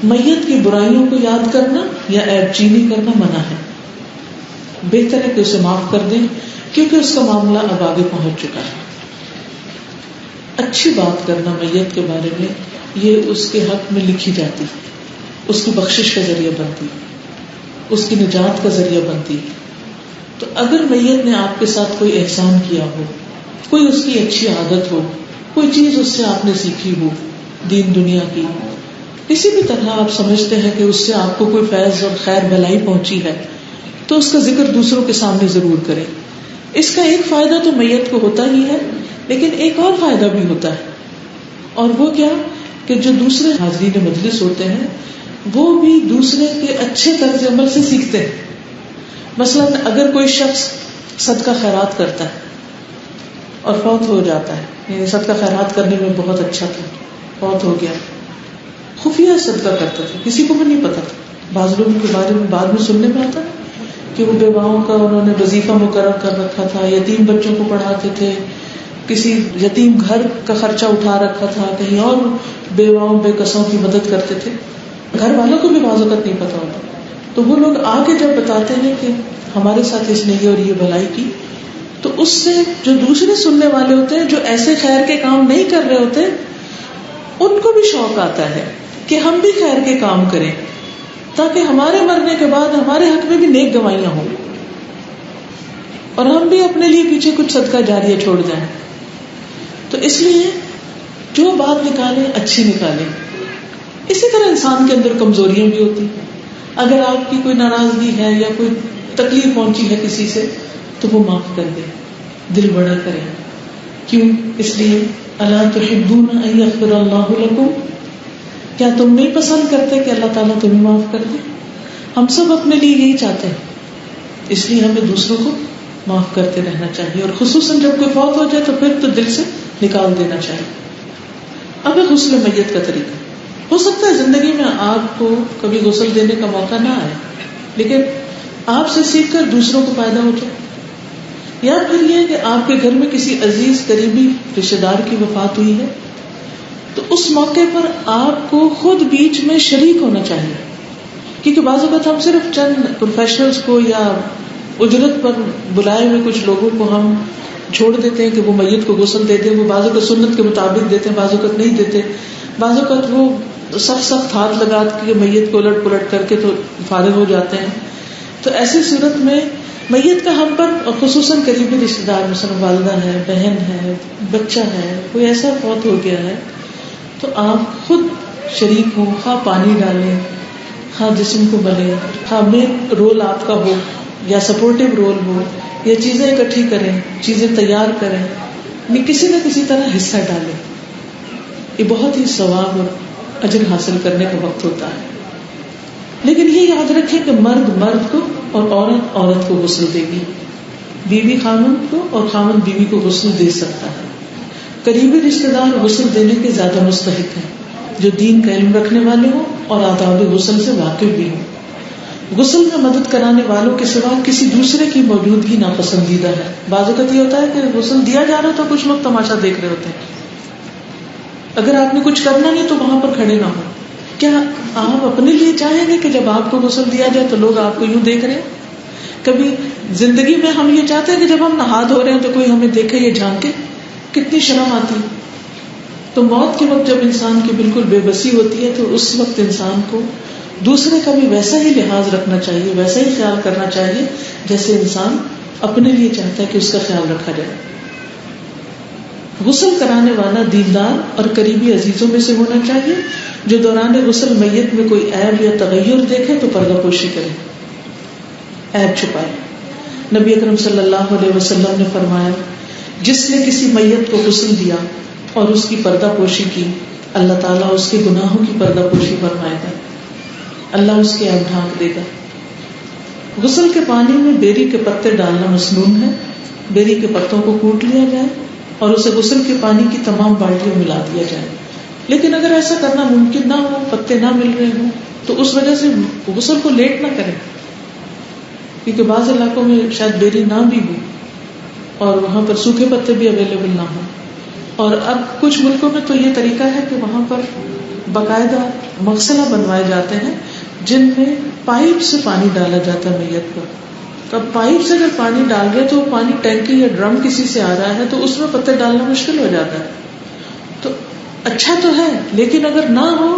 میت کی برائیوں کو یاد کرنا یا عیب چینی کرنا منع ہے. بہتر ہے کہ اسے معاف کر دیں کیونکہ اس کا معاملہ اب آگے پہنچ چکا ہے. اچھی بات کرنا میت کے بارے میں یہ اس کے حق میں لکھی جاتی ہے، اس کی بخشش کا ذریعہ بنتی، اس کی نجات کا ذریعہ بنتی. تو اگر میت نے آپ کے ساتھ کوئی احسان کیا ہو، کوئی اس کی اچھی عادت ہو، کوئی چیز اس سے آپ نے سیکھی ہو دین دنیا کی، کسی بھی طرح آپ سمجھتے ہیں کہ اس سے آپ کو کوئی فیض اور خیر بھلائی پہنچی ہے تو اس کا ذکر دوسروں کے سامنے ضرور کریں. اس کا ایک فائدہ تو میت کو ہوتا ہی ہے، لیکن ایک اور فائدہ بھی ہوتا ہے، اور وہ کیا کہ جو دوسرے حاضرین مجلس ہوتے ہیں وہ بھی دوسرے کے اچھے طرز عمل سے سیکھتے ہیں. مثلا اگر کوئی شخص صدقہ خیرات کرتا ہے اور فوت ہو جاتا ہے، یعنی صدقہ خیرات کرنے میں بہت اچھا تھا، فوت ہو گیا، خفیہ صدقہ کرتا تھا، کسی کو بھی نہیں پتا تھا. بعض لوگوں کے بارے میں بعد میں سننے میں آتا کہ وہ بیواؤں کا انہوں نے وظیفہ مقرر کر رکھا تھا، یتیم بچوں کو پڑھاتے تھے، کسی یتیم گھر کا خرچہ اٹھا رکھا تھا، کہیں اور بیواؤں بے کسوں کی مدد کرتے تھے. گھر والوں کو بھی بعض اوقات نہیں پتا ہوتا، تو وہ لوگ آ کے جب بتاتے ہیں کہ ہمارے ساتھ اس نے یہ اور یہ بھلائی کی، تو اس سے جو دوسرے سننے والے ہوتے ہیں جو ایسے خیر کے کام نہیں کر رہے ہوتے ان کو بھی شوق آتا ہے کہ ہم بھی خیر کے کام کریں تاکہ ہمارے مرنے کے بعد ہمارے حق میں بھی نیک گوائیاں ہوں اور ہم بھی اپنے لیے پیچھے کچھ صدقہ جاریہ چھوڑ جائیں. تو اس لیے جو بات نکالیں اچھی نکالیں. اسی طرح انسان کے اندر کمزوریاں بھی ہوتی ہیں. اگر آپ کی کوئی ناراضگی ہے یا کوئی تکلیف پہنچی ہے کسی سے تو وہ معاف کر دیں، دل بڑا کریں. کیوں؟ اس لیے الا تحبون ان یغفر اللہ لکم، کیا تم نہیں پسند کرتے کہ اللہ تعالیٰ تمہیں معاف کر دے؟ ہم سب اپنے لیے یہی چاہتے ہیں، اس لیے ہمیں دوسروں کو معاف کرتے رہنا چاہیے، اور خصوصاً جب کوئی فوت ہو جائے تو پھر تو دل سے نکال دینا چاہیے. اب غسل میت کا طریقہ. ہو سکتا ہے زندگی میں آپ کو کبھی غسل دینے کا موقع نہ آئے، لیکن آپ سے سیکھ کر دوسروں کو فائدہ ہو جائے. یا پھر یہ کہ آپ کے گھر میں کسی عزیز قریبی رشتے دار کی وفات ہوئی ہے تو اس موقع پر آپ کو خود بیچ میں شریک ہونا چاہیے. کیونکہ بعض اوقات ہم صرف چند پروفیشنلز کو یا اجرت پر بلائے ہوئے کچھ لوگوں کو ہم چھوڑ دیتے ہیں کہ وہ میت کو غسل دیتے ہیں. وہ بعض اوقات سنت کے مطابق دیتے ہیں، بعض اوقات نہیں دیتے. بعض اوقات وہ سخت ہاتھ لگا کے میت کو الٹ پلٹ کر کے تو فارغ ہو جاتے ہیں. تو ایسی صورت میں میت کا ہم پر، اور خصوصاً قریبی رشتے دار، مثلا والدہ ہے، بہن ہے، بچہ ہے، کوئی ایسا فوت ہو گیا ہے، تو آپ خود شریک ہوں. خواہ پانی ڈالیں، خواہ جسم کو ملیں، خواہ مین رول آپ کا ہو یا سپورٹیو رول ہو، یا چیزیں اکٹھی کریں، چیزیں تیار کریں، کسی نہ کسی طرح حصہ ڈالیں. یہ بہت ہی ثواب اور اجر حاصل کرنے کا وقت ہوتا ہے. لیکن یہ یاد رکھیں کہ مرد مرد کو اور عورت عورت کو غسل دے گی، بیوی خامند کو اور خامند بیوی کو غسل دے سکتا ہے. قریبی رشتے دار غسل دینے کے زیادہ مستحق ہیں جو دین کا علم رکھنے والے ہوں اور آداب غسل سے واقف بھی ہوں. غسل میں مدد کرانے والوں کے سوا کسی دوسرے کی موجودگی ناپسندیدہ ہے. بعض اوقات یہ ہوتا ہے کہ غسل دیا جا رہا ہے تو کچھ لوگ تماشا دیکھ رہے ہوتے ہیں. اگر آپ نے کچھ کرنا نہیں تو وہاں پر کھڑے نہ ہو. کیا آپ اپنے لیے چاہیں گے کہ جب آپ کو غسل دیا جائے تو لوگ آپ کو یوں دیکھ رہے ہیں؟ کبھی زندگی میں ہم یہ چاہتے ہیں کہ جب ہم نہا دھو رہے ہیں تو کوئی ہمیں دیکھے یا جھانکے؟ کتنی شرم آتی. تو موت کے وقت جب انسان کی بالکل بے بسی ہوتی ہے تو اس وقت انسان کو دوسرے کا بھی ویسا ہی لحاظ رکھنا چاہیے, ویسا ہی خیال کرنا چاہیے جیسے انسان اپنے لیے چاہتا ہے کہ اس کا خیال رکھا جائے. غسل کرانے والا دیندار اور قریبی عزیزوں میں سے ہونا چاہیے جو دوران غسل میت میں کوئی عیب یا تغیر دیکھے تو پردہ پوشی کرے, عیب چھپائے. نبی اکرم صلی اللہ علیہ وسلم نے فرمایا, جس نے کسی میت کو غسل دیا اور اس کی پردہ پوشی کی, اللہ تعالیٰ اس کے گناہوں کی پردہ پوشی فرمائے گا, اللہ اس کے عیب ڈھانک دے گا. غسل کے پانی میں بیری کے پتے ڈالنا مسنون ہے. بیری کے پتوں کو کوٹ لیا جائے اور اسے غسل کے پانی کی تمام بالٹیوں ملا دیا جائے. لیکن اگر ایسا کرنا ممکن نہ ہو, پتے نہ مل رہے ہوں, تو اس وجہ سے غسل کو لیٹ نہ کریں, کیونکہ بعض علاقوں میں شاید بیری نہ بھی ہو اور وہاں پر سوکھے پتے بھی اویلیبل نہ ہوں. اور اب کچھ ملکوں میں تو یہ طریقہ ہے کہ وہاں پر باقاعدہ مغسلہ بنوائے جاتے ہیں جن میں پائپ سے پانی ڈالا جاتا ہے میت پر. تو اب پائپ سے اگر پانی ڈال رہے تو پانی ٹینکی یا ڈرم کسی سے آ رہا ہے تو اس میں پتے ڈالنا مشکل ہو جاتا ہے. تو اچھا تو ہے, لیکن اگر نہ ہو,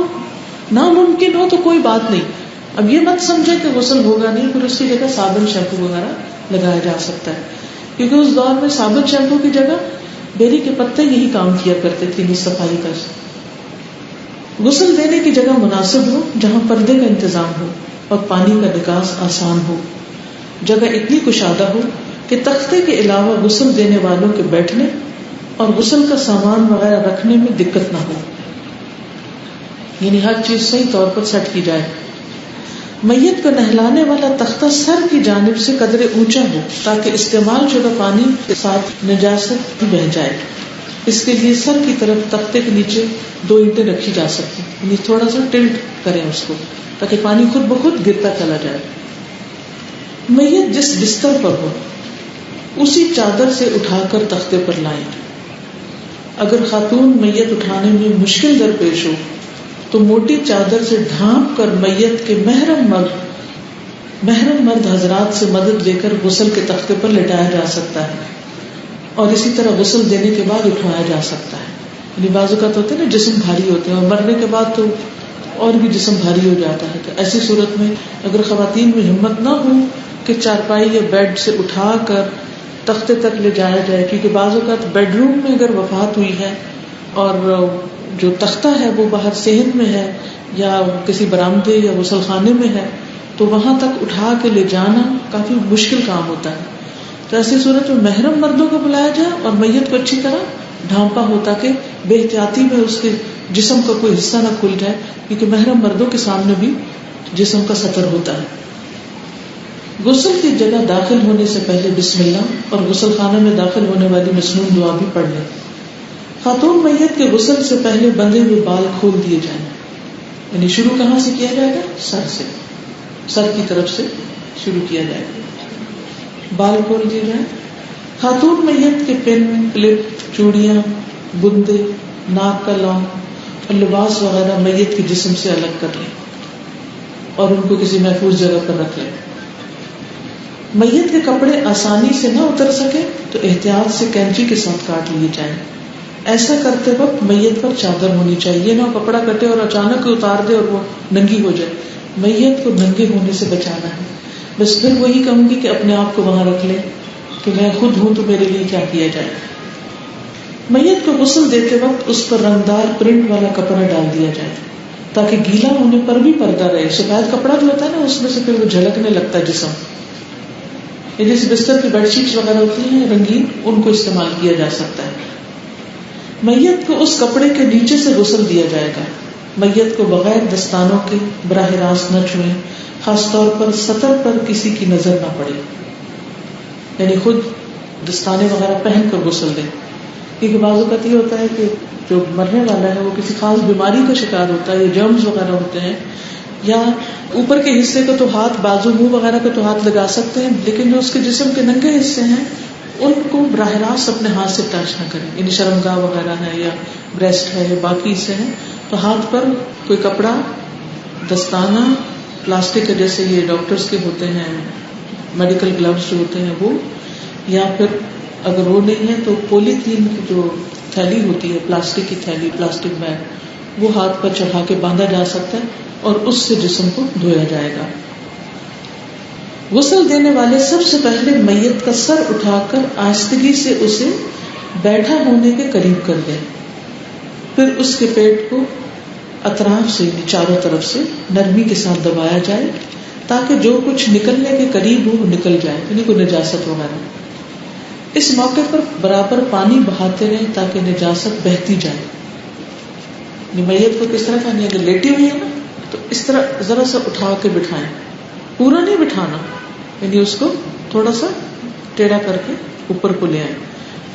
ناممکن ہو تو کوئی بات نہیں. اب یہ مت سمجھے کہ غسل ہوگا نہیں, پھر اس کی جگہ صابن شیمپو وغیرہ لگایا جا سکتا ہے, کیونکہ اس دور میں صابن شیمپو کی جگہ بیری کے پتے یہی کام کیا کرتے تھے صفائی کا. غسل دینے کی جگہ مناسب ہو جہاں پردے کا انتظام ہو اور پانی کا نکاس آسان ہو. جگہ اتنی کشادہ ہو کہ تختے کے علاوہ غسل دینے والوں کے بیٹھنے اور غسل کا سامان وغیرہ رکھنے میں دقت نہ ہو, یعنی ہر چیز صحیح طور پر سیٹ کی جائے. میت کو نہلانے والا تختہ سر کی جانب سے قدرے اونچا ہو تاکہ استعمال شدہ پانی کے ساتھ نجاست بھی بہ جائے. اس کے لیے سر کی طرف تختے کے نیچے 2 اینٹیں رکھی جا سکتی, یعنی تھوڑا سا ٹلٹ کریں اس کو تاکہ پانی خود بخود گرتا چلا جائے. میت جس بستر پر ہو اسی چادر سے اٹھا کر تختے پر لائیں. اگر خاتون میت اٹھانے میں مشکل درپیش ہو تو موٹی چادر سے ڈھانپ کر میت کے محرم مرد حضرات سے مدد لے کر غسل کے تختے پر لٹایا جا سکتا ہے, اور اسی طرح غسل دینے کے بعد اٹھایا جا سکتا ہے. یعنی بعض اوقات ہوتے ہیں نا جسم بھاری ہوتے ہیں اور مرنے کے بعد تو اور بھی جسم بھاری ہو جاتا ہے. تو ایسی صورت میں اگر خواتین میں ہمت نہ ہو کہ چارپائی یا بیڈ سے اٹھا کر تختے تک لے جایا جائے, کیونکہ بعض اوقات بیڈ روم میں اگر وفات ہوئی ہے اور جو تختہ ہے وہ باہر صحن میں ہے یا کسی برآمدے یا غسل خانے میں ہے تو وہاں تک اٹھا کے لے جانا کافی مشکل کام ہوتا ہے. تو ایسی صورت میں محرم مردوں کو بلایا جائے اور میت کو اچھی طرح ڈھانپا ہو تاکہ بے احتیاطی میں اس کے جسم کا کوئی حصہ نہ کھل جائے, کیونکہ محرم مردوں کے سامنے بھی جسم کا سطر ہوتا ہے. غسل کی جگہ داخل ہونے سے پہلے بسم اللہ اور غسل خانہ میں داخل ہونے والی مسنون دعا بھی پڑھ لیں. خاتون میت کے غسل سے پہلے بندھے ہوئے بال کھول دیے جائیں, یعنی شروع کہاں سے کیا جائے گا؟ سر سے, سر کی طرف سے شروع کیا جائے گا, بال کھول دیے جائیں. خاتون میت کے پن, کلپ, چوڑیاں, بندے, ناک کا لونگ اور لباس وغیرہ میت کے جسم سے الگ کر لیں اور ان کو کسی محفوظ جگہ پر رکھ لیں. میت کے کپڑے آسانی سے نہ اتر سکے تو احتیاط سے کینچی کے ساتھ کاٹ لیے جائیں. ایسا کرتے وقت میت پر چادر ہونی چاہیے, نہ کپڑا کٹے اور اچانک اتار دے اور وہ ننگی ہو جائے. میت کو ننگے ہونے سے بچانا ہے. بس پھر وہی کہوں گی کہ اپنے آپ کو وہاں رکھ لیں کہ میں خود ہوں تو میرے لیے کیا کیا جائے. میت کو غسل دیتے وقت اس پر رنگدار پرنٹ والا کپڑا ڈال دیا جائے تاکہ گیلا ہونے پر بھی پردہ رہے. سفید کپڑا جو ہوتا ہے نا اس میں سے پھر وہ جھلکنے لگتا ہے جسم. یہ جیسے بستر کی بیڈ شیٹس وغیرہ ہوتی ہیں رنگین, ان کو استعمال کیا جا سکتا ہے. میت کو اس کپڑے کے نیچے سے غسل دیا جائے گا. میت کو بغیر دستانوں کے براہ راست نہ چھوئیں, خاص طور پر سطر پر کسی کی نظر نہ پڑے, یعنی خود دستانے وغیرہ پہن کر غسل دیں. کیونکہ بعض اوقات یہ ہوتا ہے کہ جو مرنے والا ہے وہ کسی خاص بیماری کا شکار ہوتا ہے یا جرمز وغیرہ ہوتے ہیں, یا اوپر کے حصے کو تو ہاتھ, بازو, منہ وغیرہ کو تو ہاتھ لگا سکتے ہیں, لیکن جو اس کے جسم کے ننگے حصے ہیں ان کو براہ راست اپنے ہاتھ سے ٹچ نہ کریں. یعنی شرمگاہ وغیرہ ہے یا بریسٹ ہے یا باقی حصے ہیں تو ہاتھ پر کوئی کپڑا, دستانہ, پلاسٹک کے جیسے یہ ڈاکٹرز کے ہوتے ہیں میڈیکل گلوز جو ہوتے ہیں وہ, یا پھر اگر وہ نہیں ہے تو پولیتھین جو تھیلی ہوتی ہے، پلاسٹک کی تھیلی، پلاسٹک بیگ، وہ ہاتھ پر چڑھا کے باندھا جا سکتا ہے اور اس سے جسم کو دھویا جائے گا۔ غسل دینے والے سب سے پہلے میت کا سر اٹھا کر آہستگی سے اسے بیٹھا ہونے کے قریب کر دیں، پھر اس کے پیٹ کو اطراف سے چاروں طرف سے نرمی کے ساتھ دبایا جائے تاکہ جو کچھ نکلنے کے قریب ہو وہ نکل جائے، یعنی کوئی نجاست وغیرہ۔ اس موقع پر برابر پانی بہاتے رہیں تاکہ نجاست بہتی جائے۔ میت کو کس طرح کرنی ہے؟ اگر لیٹی ہوئی ہے نا تو اس طرح ذرا سا اٹھا کے بٹھائیں، پورا نہیں بٹھانا، یعنی اس کو تھوڑا سا ٹیڑھا کر کے اوپر کو لے آئیں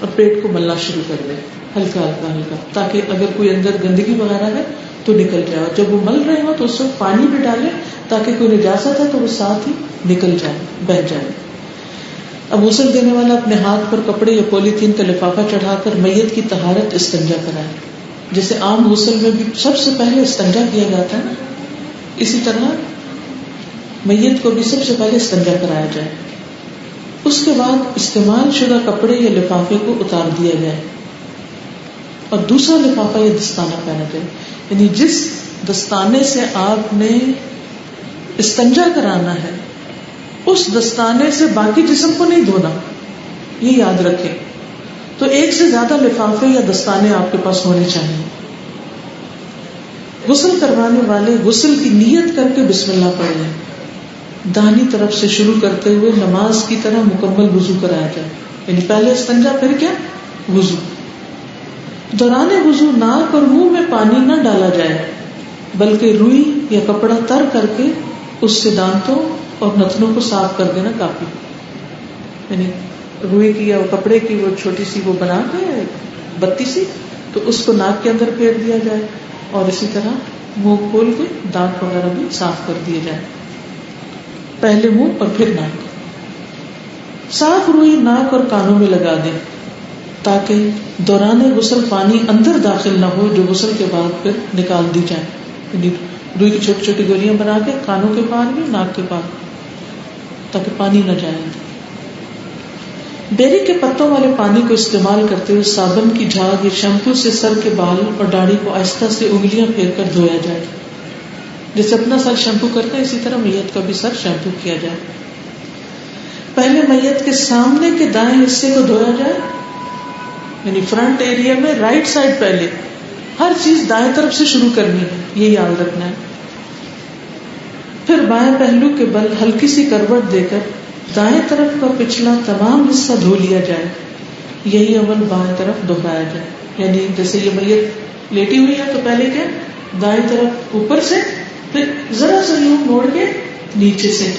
اور پیٹ کو ملنا شروع کر دیں، ہلکا ہلکا ہلکا، تاکہ اگر کوئی اندر گندگی وغیرہ ہے تو نکل جائے، اور جب وہ مل رہے ہو تو اس وقت پانی بھی ڈالیں تاکہ کوئی نجاست ہے تو وہ ساتھ ہی نکل جائے، بہہ جائے۔ اب غسل دینے والا اپنے ہاتھ پر کپڑے یا پولیتھین کا لفافہ چڑھا کر میت کی طہارت استنجا کرائے، جیسے عام غسل میں بھی سب سے پہلے استنجا کیا جاتا ہے نا، اسی طرح میت کو بھی سب سے پہلے استنجا کرایا جائے۔ اس کے بعد استعمال شدہ کپڑے یا لفافے کو اتار دیا جائے اور دوسرا لفافہ یا دستانہ پہنا جائے، یعنی جس دستانے سے آپ نے استنجا کرانا ہے اس دستانے سے باقی جسم کو نہیں دھونا، یہ یاد رکھیں۔ تو ایک سے زیادہ لفافے یا دستانے آپ کے پاس ہونے چاہیے۔ غسل کروانے والے غسل کی نیت کر کے بسم اللہ پڑھ لیں، داہنی طرف سے شروع کرتے ہوئے نماز کی طرح مکمل وضو کرایا جائے، یعنی پہلے استنجا پھر کیا؟ وضو۔ دوران وضو ناک اور منہ میں پانی نہ ڈالا جائے بلکہ روئی یا کپڑا تر کر کے اس سے دانتوں اور نتنوں کو صاف کر دینا کافی، یعنی روئی کی یا کپڑے کی وہ چھوٹی سی وہ بنا کے بتی سی، تو اس کو ناک کے اندر پھیر دیا جائے اور اسی طرح منہ کھول کے دانت وغیرہ بھی صاف کر دیے جائے، پہلے منہ اور پھر ناک۔ صاف روئی ناک اور کانوں میں لگا دیں تاکہ دوران غسل پانی اندر داخل نہ ہو، جو غسل کے بعد پھر نکال دی جائے، یعنی روئی کی چھوٹی چھوٹی گولیاں بنا کے کانوں کے پار بھی ناک کے پار، تاکہ پانی نہ جائے۔ بیری کے پتوں والے پانی کو استعمال کرتے ہوئے صابن کی جھاگ یا شیمپو سے سر کے بال اور داڑھی کو آہستہ سے انگلیاں پھیر کر دھویا جائے، جیسے اپنا سر شیمپو کرتے ہیں اسی طرح میت کا بھی سر شیمپو کیا جائے۔ پہلے میت کے سامنے کے دائیں حصے کو دھویا جائے، یعنی فرنٹ ایریا میں رائٹ سائڈ، پہلے ہر چیز دائیں طرف سے شروع کرنی ہے، یہ یاد رکھنا ہے۔ پھر بائیں پہلو کے بل ہلکی سی کروٹ دے کر دائیں طرف کا پچھلا تمام حصہ دھو لیا جائے، یہی عمل بائیں طرف دہرایا جائے، یعنی جیسے یہ میت لیٹی ہوئی ہے تو پہلے کیا؟ دائیں طرف اوپر سے، پھر ذرا سا یوں موڑ کے نیچے سے،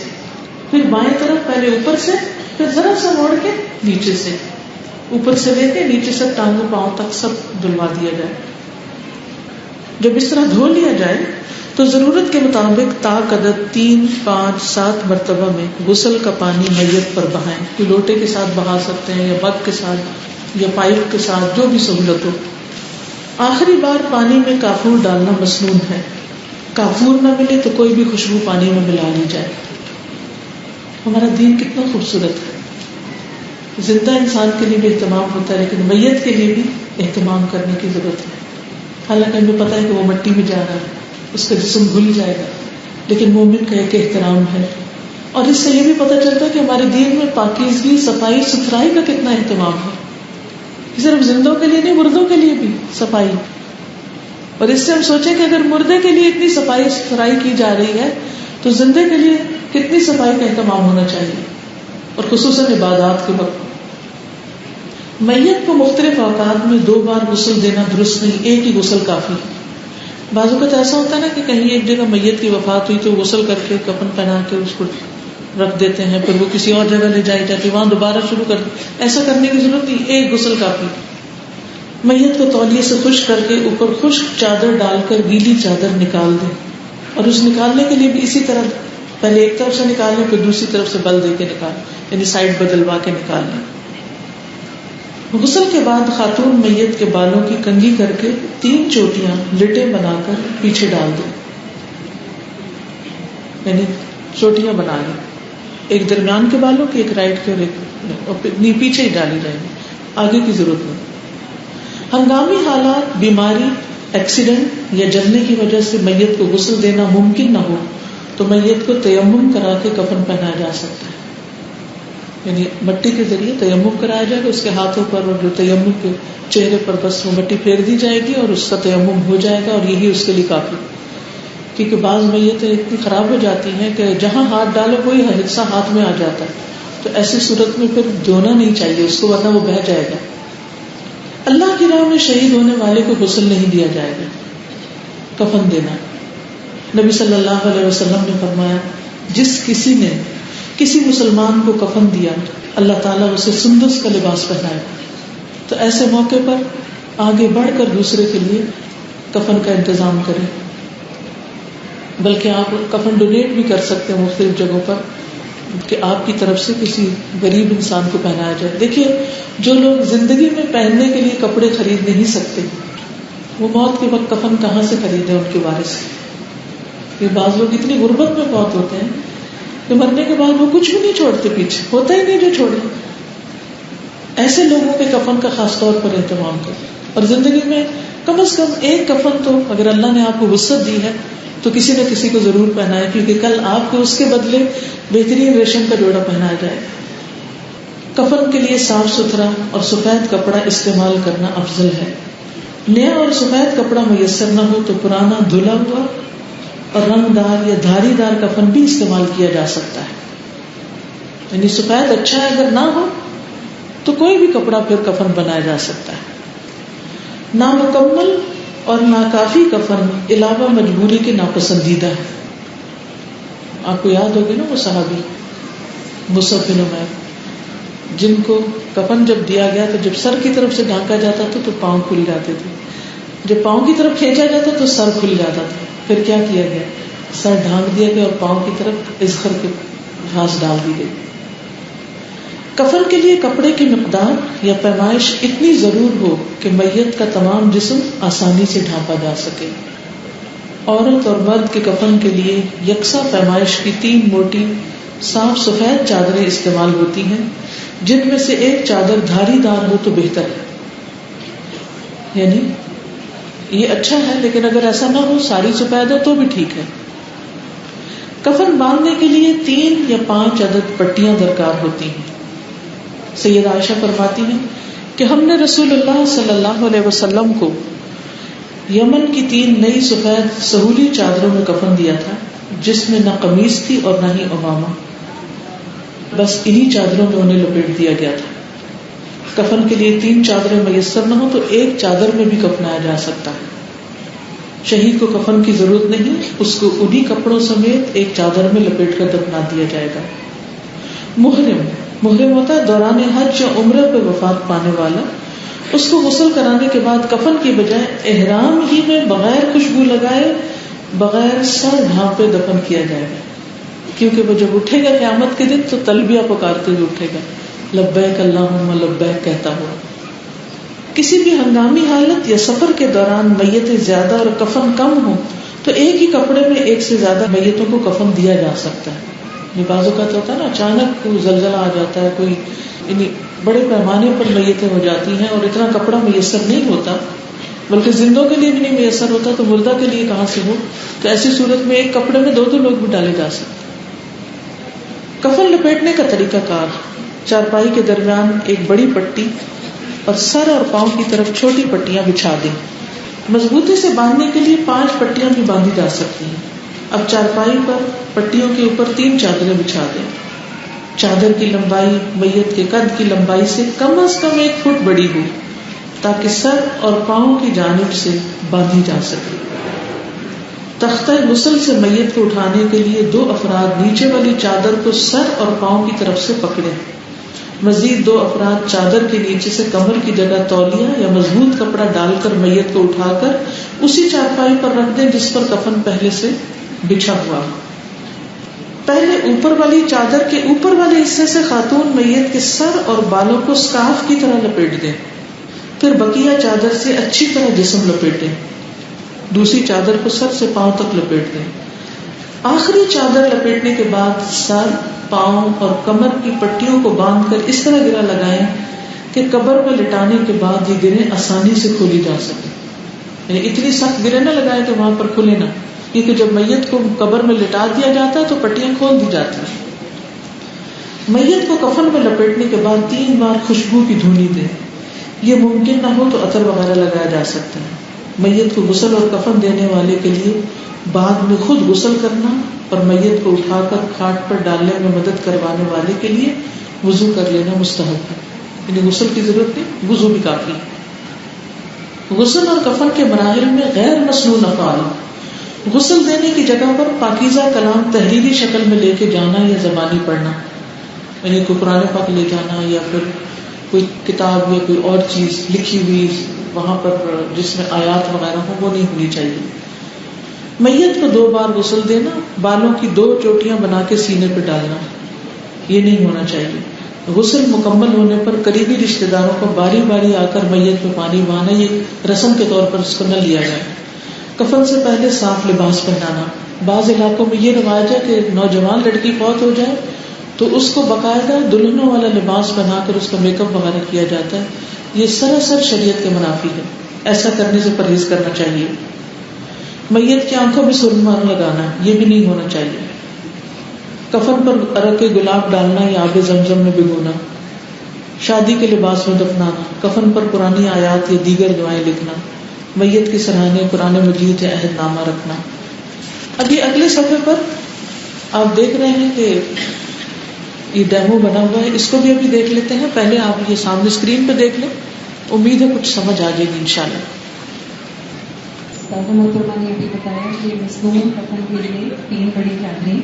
پھر بائیں طرف پہلے اوپر سے، پھر ذرا سا موڑ کے نیچے سے، اوپر سے لے کے نیچے سے ٹانگوں پاؤں تک سب دھلوا دیا جائے۔ جب اس طرح دھو لیا جائے تو ضرورت کے مطابق طاق عدد 3، 5، 7 مرتبہ میں غسل کا پانی میت پر بہائیں، کوئی لوٹے کے ساتھ بہا سکتے ہیں یا مگ کے ساتھ یا پائپ کے ساتھ، جو بھی سہولت ہو۔ آخری بار پانی میں کافور ڈالنا مسنون ہے، کافور نہ ملے تو کوئی بھی خوشبو پانی میں ملا لی جائے۔ ہمارا دین کتنا خوبصورت ہے، زندہ انسان کے لیے بھی اہتمام ہوتا ہے لیکن میت کے لیے بھی اہتمام کرنے کی ضرورت ہے۔ حالانکہ ہمیں پتہ ہے کہ وہ مٹی میں جا رہا ہے، اس کا جسم گھل جائے گا، لیکن مومن کا ایک احترام ہے، اور اس سے یہ بھی پتہ چلتا ہے کہ ہمارے دین میں پاکیزگی، صفائی ستھرائی کا کتنا اہتمام ہے، صرف زندوں کے لیے نہیں، مردوں کے لیے بھی صفائی۔ اور اس سے ہم سوچیں کہ اگر مردے کے لیے اتنی صفائی ستھرائی کی جا رہی ہے تو زندے کے لیے کتنی صفائی کا اہتمام ہونا چاہیے، اور خصوصاً عبادات کے وقت۔ میت کو مختلف اوقات میں 2 بار غسل دینا درست نہیں، ایک ہی غسل کافی۔ بعض اوقات ایسا ہوتا ہے نا کہ کہیں ایک جگہ میت کی وفات ہوئی تو غسل کر کے کفن پہنا کے اس کو رکھ دیتے ہیں، پھر وہ کسی اور جگہ لے جائی جاتی، وہاں دوبارہ شروع کر، ایسا کرنے کی ضرورت نہیں، ایک غسل کافی۔ میت کو تولیے سے خشک کر کے اوپر خشک چادر ڈال کر گیلی چادر نکال دیں، اور اس نکالنے کے لیے بھی اسی طرح پہلے ایک طرف سے نکال لیں، پھر دوسری طرف سے بل دے کے نکال، یعنی سائڈ بدلوا کے نکال لیں۔ غسل کے بعد خاتون میت کے بالوں کی کنگھی کر کے 3 چوٹیاں لٹیں بنا کر پیچھے ڈال دیں، یعنی چوٹیاں بنا لیں، ایک درمیان کے بالوں کی، ایک رائٹ کے اور ایک پیچھے ہی ڈالی جائیں گی، آگے کی ضرورت نہیں۔ ہنگامی حالات، بیماری، ایکسیڈنٹ یا جلنے کی وجہ سے میت کو غسل دینا ممکن نہ ہو تو میت کو تیمم کرا کے کفن پہنایا جا سکتا ہے. یعنی مٹی کے ذریعے تیمم کرایا جائے گا، اس کے ہاتھوں پر اور جو تیمم کے چہرے پر بس وہ مٹی پھیر دی جائے گی اور اس کا تیمم ہو جائے گا، اور یہی اس کے لیے کافی. کیونکہ بعض میتیں اتنی خراب ہو جاتی ہیں کہ جہاں ہاتھ ڈالو کوئی حصہ ہاتھ میں آ جاتا ہے، تو ایسی صورت میں پھر دھونا نہیں چاہیے اس کو، ورنہ وہ بہہ جائے گا. اللہ کی راہ میں شہید ہونے والے کو غسل نہیں دیا جائے گا، کفن دینا. نبی صلی اللہ علیہ وسلم نے فرمایا جس کسی نے کسی مسلمان کو کفن دیا اللہ تعالیٰ اسے سندس کا لباس پہنائے گا. تو ایسے موقع پر آگے بڑھ کر دوسرے کے لیے کفن کا انتظام کریں. بلکہ آپ کفن ڈونیٹ بھی کر سکتے ہیں مختلف جگہوں پر کہ آپ کی طرف سے کسی غریب انسان کو پہنایا جائے. دیکھیے جو لوگ زندگی میں پہننے کے لیے کپڑے خرید نہیں سکتے وہ موت کے وقت کفن کہاں سے خریدیں ان کے وارث. یہ بعض لوگ اتنی غربت میں فوت ہوتے ہیں کہ مرنے کے بعد وہ کچھ بھی نہیں چھوڑتے، پیچھے ہوتا ہی نہیں جو چھوڑے. ایسے لوگوں کے کفن کا خاص طور پر اہتمام کریں، اور زندگی میں کم از کم ایک کفن تو اگر اللہ نے آپ کو وسعت دی ہے تو کسی نہ کسی کو ضرور پہنائے، کیونکہ کل آپ کو اس کے بدلے بہترین ریشم کا جوڑا پہنایا جائے. کفن کے لیے صاف ستھرا اور سفید کپڑا استعمال کرنا افضل ہے. نیا اور سفید کپڑا میسر نہ ہو تو پرانا دھلا ہوا اور رنگ دار یا دھاری دار کفن بھی استعمال کیا جا سکتا ہے. یعنی سفید اچھا ہے، اگر نہ ہو تو کوئی بھی کپڑا پھر کفن بنایا جا سکتا ہے. نامکمل اور ناکافی کفن علاوہ مجبوری کے ناپسندیدہ ہے. آپ کو یاد ہوگی نا وہ صحابی مصعب بن عمیر جن کو کفن جب دیا گیا تو جب سر کی طرف سے ڈھانکا جاتا تھا تو پاؤں کھل جاتے تھے، جب پاؤں کی طرف کھینچا جاتا تو سر کھل جاتا تھا. پھر کیا کیا گیا؟ سر ڈھانک دیا گیا اور پاؤں کی طرف ازخر کے گھاس ڈال دی گئی. کفن کے لیے کپڑے کی مقدار یا پیمائش اتنی ضرور ہو کہ میت کا تمام جسم آسانی سے ڈھانپا جا سکے. عورت اور مرد کے کفن کے لیے یکساں پیمائش کی 3 موٹی صاف سفید چادریں استعمال ہوتی ہیں، جن میں سے ایک چادر دھاری دار ہو تو بہتر ہے. یعنی یہ اچھا ہے، لیکن اگر ایسا نہ ہو ساری سفید ہو تو بھی ٹھیک ہے. کفن باندھنے کے لیے 3 یا 5 عدد پٹیاں درکار ہوتی ہیں. سید عائشہ فرماتی ہیں کہ ہم نے رسول اللہ صلی اللہ علیہ وسلم کو یمن کی 3 نئی سفید سہولی چادروں میں کفن دیا تھا، جس میں نہ قمیص تھی اور نہ ہی عمامہ، بس انہی چادروں میں انہیں لپیٹ دیا گیا تھا. کفن کے لیے 3 چادریں میسر نہ ہو تو ایک چادر میں بھی کفنایا جا سکتا ہے. شہید کو کفن کی ضرورت نہیں، اس کو انہی کپڑوں سمیت ایک چادر میں لپیٹ کر دفنا دیا جائے گا. محرم ہوتا ہے دوران حج یا عمرہ پہ وفات پانے والا. اس کو غسل کرانے کے بعد کفن کی بجائے احرام ہی میں بغیر خوشبو لگائے بغیر سر ڈھانپے دفن کیا جائے گا، کیونکہ وہ جب اٹھے گا قیامت کے دن تو تلبیہ پکارتے ہوئے اٹھے گا، لبیک اللہم لبیک کہتا ہوا. کسی بھی ہنگامی حالت یا سفر کے دوران میتیں زیادہ اور کفن کم ہو تو ایک ہی کپڑے میں ایک سے زیادہ میتوں کو کفن دیا جا سکتا ہے. یہ بعض اوقات ہوتا ہے نا اچانک کوئی زلزلہ آ جاتا ہے، کوئی یعنی بڑے پیمانے پر میتیں ہو جاتی ہیں اور اتنا کپڑا میسر نہیں ہوتا، بلکہ زندوں کے لیے بھی نہیں میسر ہوتا تو مردہ کے لیے کہاں سے ہو. تو ایسی صورت میں ایک کپڑے میں 2 لوگ بھی ڈالے جا سکتے. کفن لپیٹنے کا طریقہ کار: چارپائی کے درمیان ایک بڑی پٹی اور سر اور پاؤں کی طرف چھوٹی پٹیاں بچھا دیں. مضبوطی سے باندھنے کے لیے 5 پٹیاں بھی باندھی جا سکتی ہیں. اب چارپائی پر پٹیوں کے اوپر 3 چادریں بچھا دیں. چادر کی لمبائی میت کے قد کی لمبائی سے کم از کم 1 فٹ بڑی ہو تاکہ سر اور پاؤں کی جانب سے باندھی جا سکے. تختہ غسل سے میت کو اٹھانے کے لیے 2 افراد نیچے والی چادر کو سر اور پاؤں کی طرف سے پکڑیں. مزید 2 افراد چادر کے نیچے سے کمر کی جگہ تولیہ یا مضبوط کپڑا ڈال کر میت کو اٹھا کر اسی چارپائی پر رکھ دیں جس پر کفن پہلے سے بچھا ہوا. پہلے اوپر والی چادر کے اوپر والے حصے سے خاتون میت کے سر اور بالوں کو سکارف کی طرح لپیٹ دیں. پھر بقیہ چادر سے اچھی طرح جسم لپیٹیں. دوسری چادر کو سر سے پاؤں تک لپیٹ دیں. آخری چادر لپیٹنے کے بعد سر، پاؤں اور کمر کی پٹیوں کو باندھ کر اس طرح گرہ لگائیں کہ قبر میں لٹانے کے بعد یہ گرہیں آسانی سے کھولی جا سکے. یعنی اتنی سخت گرہیں نہ لگائے کہ وہاں پر کھلے نہ، کیونکہ جب میت کو قبر میں لٹا دیا جاتا ہے تو پٹیاں کھول دی جاتی ہیں. میت کو کفن میں لپیٹنے کے بعد 3 بار خوشبو کی دھونی دیں. یہ ممکن نہ ہو تو عطر وغیرہ لگایا جا سکتا ہے. میت کو غسل اور کفن دینے والے کے لیے بعد میں خود غسل کرنا اور میت کو اٹھا کر کھاٹ پر ڈالنے میں مدد کروانے والے کے لیے وضو کر لینا مستحب ہے. یعنی غسل کی ضرورت نہیں، وضو بھی کافی ہے. غسل اور کفن کے مراحل میں غیر مسنون افعال، غسل دینے کی جگہ پر پاکیزہ کلام تحریری شکل میں لے کے جانا یا زبانی پڑھنا، یعنی کوئی قرآن پاک لے جانا یا پھر کوئی کتاب یا کوئی اور چیز لکھی ہوئی وہاں پر جس میں آیات وغیرہ ہو، وہ نہیں ہونی چاہیے. میت کو 2 بار غسل دینا، بالوں کی 2 چوٹیاں بنا کے سینے پہ ڈالنا، یہ نہیں ہونا چاہیے. غسل مکمل ہونے پر قریبی رشتہ داروں کو باری باری آ کر میت میں پانی بہانا، یہ رسم کے طور پر اس کو نہ لیا جائے. کفن سے پہلے صاف لباس پہنانا. بعض علاقوں میں یہ رواج ہے کہ نوجوان لڑکی فوت ہو جائے تو اس کو باقاعدہ دلہنوں والا لباس بنا کر اس کا میک اپ وغیرہ کیا جاتا ہے. یہ سراسر شریعت کے منافی ہے، ایسا کرنے سے پرہیز کرنا چاہیے. میت کی آنکھوں میں سرما لگانا، یہ بھی نہیں ہونا چاہیے. کفن پر عرق گلاب ڈالنا یا آب زمزم میں بھگونا. شادی کے لباس میں دفنانا. کفن پر قرآنی آیات یا دیگر دعائیں لکھنا. میت کی سراہنے قرآن مجید یا عہد نامہ رکھنا. اب یہ اگلے صفحے پر آپ دیکھ رہے ہیں کہ یہ ڈیمو بنا ہوا ہے، اس کو بھی ابھی دیکھ لیتے ہیں. پہلے آپ یہ سامنے اسکرین پہ دیکھ لیں، امید ہے کچھ سمجھ آ جائے گی انشاءاللہ. محترمہ نے ابھی بتایا کہ مسنون کفن کے لیے 3 بڑی چادریں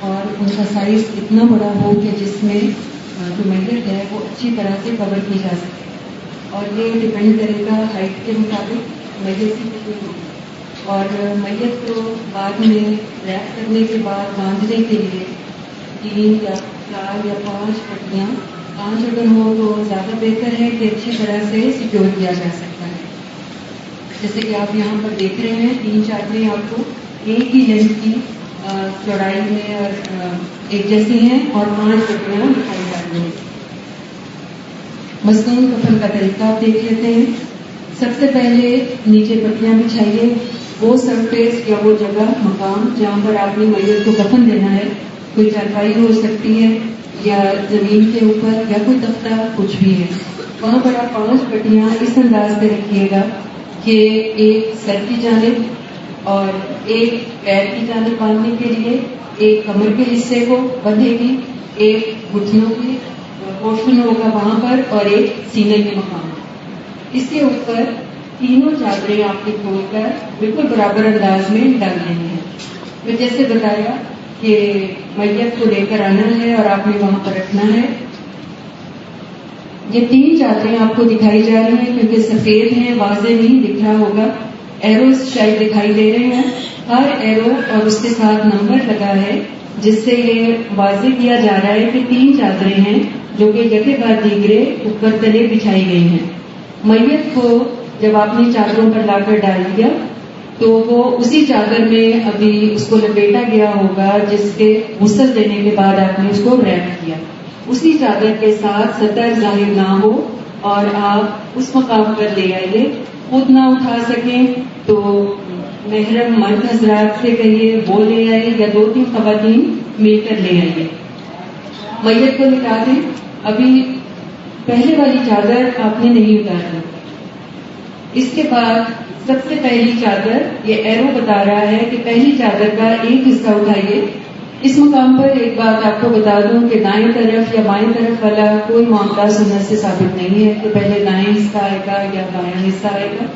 اور ان کا سائز اتنا بڑا ہو کہ جس میں جو میت ہے وہ اچھی طرح سے کور کی جا سکے، اور یہ ڈپینڈ کرے گا ہائٹ کے مطابق میت کی کتنی ہوگی. اور میت کو بعد میں ریپ کرنے کے بعد باندھنے کے لیے 3 یا 4 یا 5 پٹیاں، 5 اگر ہو تو زیادہ بہتر ہے کہ اچھی طرح سے سیکیور کیا جا سکتا ہے. جیسے کہ آپ یہاں پر دیکھ رہے ہیں 3 چادریں آپ کو ایک ہی لینتھ کی چوڑائی میں اور ایک جیسی ہیں اور 5 پٹیاں دکھائی جا رہی ہیں. مسنون کفن کا طریقہ آپ دیکھ لیتے ہیں. سب سے پہلے نیچے پٹیاں بچھائیے. وہ سرفیس یا وہ جگہ مقام جہاں پر آپ نے میت کو کفن دینا ہے، کوئی چارپائی ہو سکتی ہے یا زمین کے اوپر یا کوئی تختہ، کچھ بھی ہے، وہاں پر آپ 5 پٹیاں اس انداز سے رکھیے گا کہ ایک سر کی جانب اور ایک پیر کی جانب باندھنے کے لیے، ایک کمر کے حصے کو بندھے گی، ایک گھٹنوں کے پورشن ہوگا وہاں پر، اور ایک سینے کے مقام. اس کے اوپر تینوں چادریں آپ نے کھول کر بالکل برابر انداز میں ڈال دینی ہیں. میں جیسے بتایا کہ میت کو لے کر آنا ہے اور آپ نے وہاں پر رکھنا ہے. یہ 3 چادریں آپ کو دکھائی جا رہی ہیں کیونکہ سفید ہیں، واضح نہیں دکھ رہا ہوگا. ایروز شاید دکھائی دے رہے ہیں. ہر ایرو اور اس کے ساتھ نمبر لگا ہے جس سے یہ واضح کیا جا رہا ہے کہ 3 چادریں ہیں جو کہ یکے بعد دیگرے اوپر تلے بچھائی گئی ہیں. میت کو جب آپ نے چادروں پر لا کر ڈال دیا تو وہ اسی چادر میں ابھی اس کو لپیٹا گیا ہوگا جس کے غسل دینے کے بعد آپ نے اس کو ریپ کیا. اسی چادر کے ساتھ سطر ظاہر نہ ہو اور آپ اس مقام پر لے آئیے. خود نہ اٹھا سکیں تو محرم مرد حضرات سے کہیے وہ لے آئے یا 2-3 خواتین مل کر لے آئیے. میت کو لٹا دیں. ابھی پہلے والی چادر آپ نے نہیں اتارنی. اس کے بعد سب سے پہلی چادر، یہ ایرو بتا رہا ہے کہ پہلی چادر کا ایک حصہ اٹھائیے. اس مقام پر ایک بات آپ کو بتا دوں کہ دائیں طرف یا بائیں طرف والا کوئی معاملہ سنت سے ثابت نہیں ہے کہ پہلے دائیں حصہ آئے گا یا بائیں حصہ آئے گا.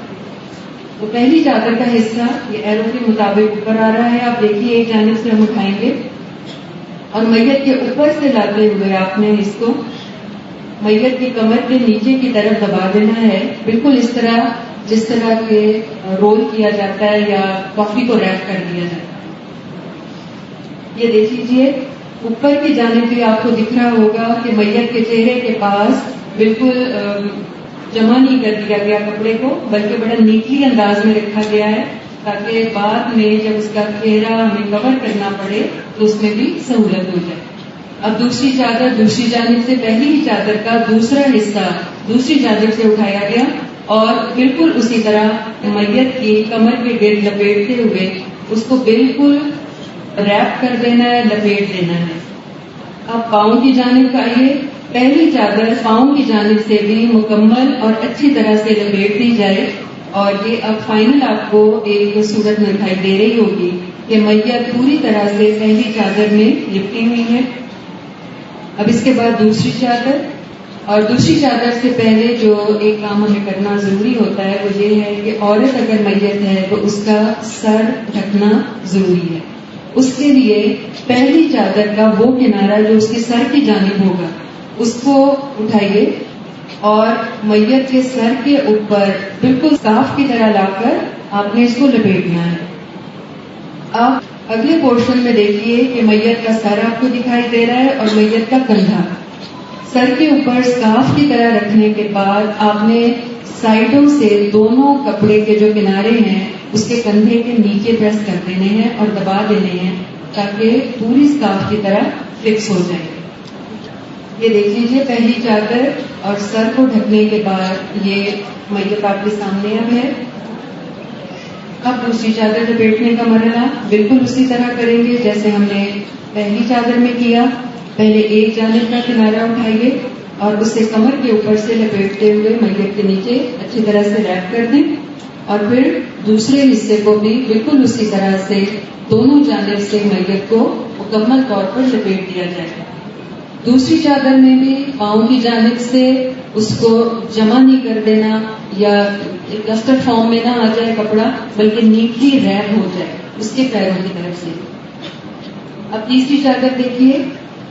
تو پہلی چادر کا حصہ یہ ایرو کے مطابق اوپر آ رہا ہے. آپ دیکھیے ایک جانب سے ہم اٹھائیں گے اور میت کے اوپر سے لاتے ہوئے آپ نے اس کو میت کی کمر کے نیچے کی طرف دبا دینا ہے، بالکل اس طرح جس طرح کے رول کیا جاتا ہے یا کافی کو ریپ کر دیا جاتا ہے. یہ دیکھ لیجیے اوپر کی جانب بھی آپ کو دکھ رہا ہوگا کہ میت کے چہرے کے پاس بالکل جمع نہیں کر دیا گیا کپڑے کو، بلکہ بڑا نیٹلی انداز میں رکھا گیا ہے تاکہ بعد میں جب اس کا چہرہ ہمیں کور کرنا پڑے تو اس میں بھی سہولت ہو جائے. اب دوسری چادر دوسری جانب سے پہلی ہی چادر کا دوسرا حصہ دوسری جانب سے اٹھایا گیا اور بالکل اسی طرح میت کی کمر کے گرد لپیٹتے ہوئے اس کو بالکل ریپ کر دینا ہے، لپیٹ دینا ہے. اب پاؤں کی جانب آئیے. پہلی چادر پاؤں کی جانب سے بھی مکمل اور اچھی طرح سے لپیٹ دی جائے اور یہ اب فائنل آپ کو ایک صورت میں دکھائی دے رہی ہوگی کہ میت پوری طرح سے پہلی چادر میں لپٹی ہوئی ہے. اب اس کے بعد دوسری چادر، اور دوسری چادر سے پہلے جو ایک کام ہمیں کرنا ضروری ہوتا ہے وہ یہ ہے کہ عورت اگر میت ہے تو اس کا سر ڈھکنا ضروری ہے. اس کے لیے پہلی چادر کا وہ کنارہ جو اس کے سر کی جانب ہوگا اس کو اٹھائیے اور میت کے سر کے اوپر بالکل صاف کی طرح لا کر آپ نے اس کو لپیٹنا ہے. آپ اگلے پورشن میں دیکھیے کہ میت کا سر آپ کو دکھائی دے رہا ہے اور میت کا کندھا. سر کے اوپر صاف کی طرح رکھنے کے بعد آپ نے سائڈوں سے دونوں کپڑے کے جو کنارے ہیں اس کے کندھے کے نیچے پریس کر دینے ہیں اور دبا دینے ہیں تاکہ پوری صاف کی طرح فکس ہو جائے. یہ دیکھ لیجیے پہلی چادر اور سر کو ڈھکنے کے بعد یہ میت آپ کے سامنے اب ہے. اب دوسری چادر لپیٹنے کا مرحلہ بالکل اسی طرح کریں گے جیسے ہم نے پہلی چادر میں کیا. پہلے ایک جانب کا کنارہ اٹھائیے اور اسے کمر کے اوپر سے لپیٹتے ہوئے میت کے نیچے اچھی طرح سے ریپ کر دیں اور پھر دوسرے حصے کو بھی بالکل اسی طرح سے دونوں جانب سے میت کو مکمل طور پر لپیٹ دیا جائے. دوسری چادر میں بھی پاؤں کی جانب سے اس کو جمع نہیں کر دینا یا کسٹرڈ فارم میں نہ آ جائے کپڑا بلکہ نیٹلی ریپ ہو جائے اس کے پیروں کی طرف سے. اب تیسری چادر دیکھیے.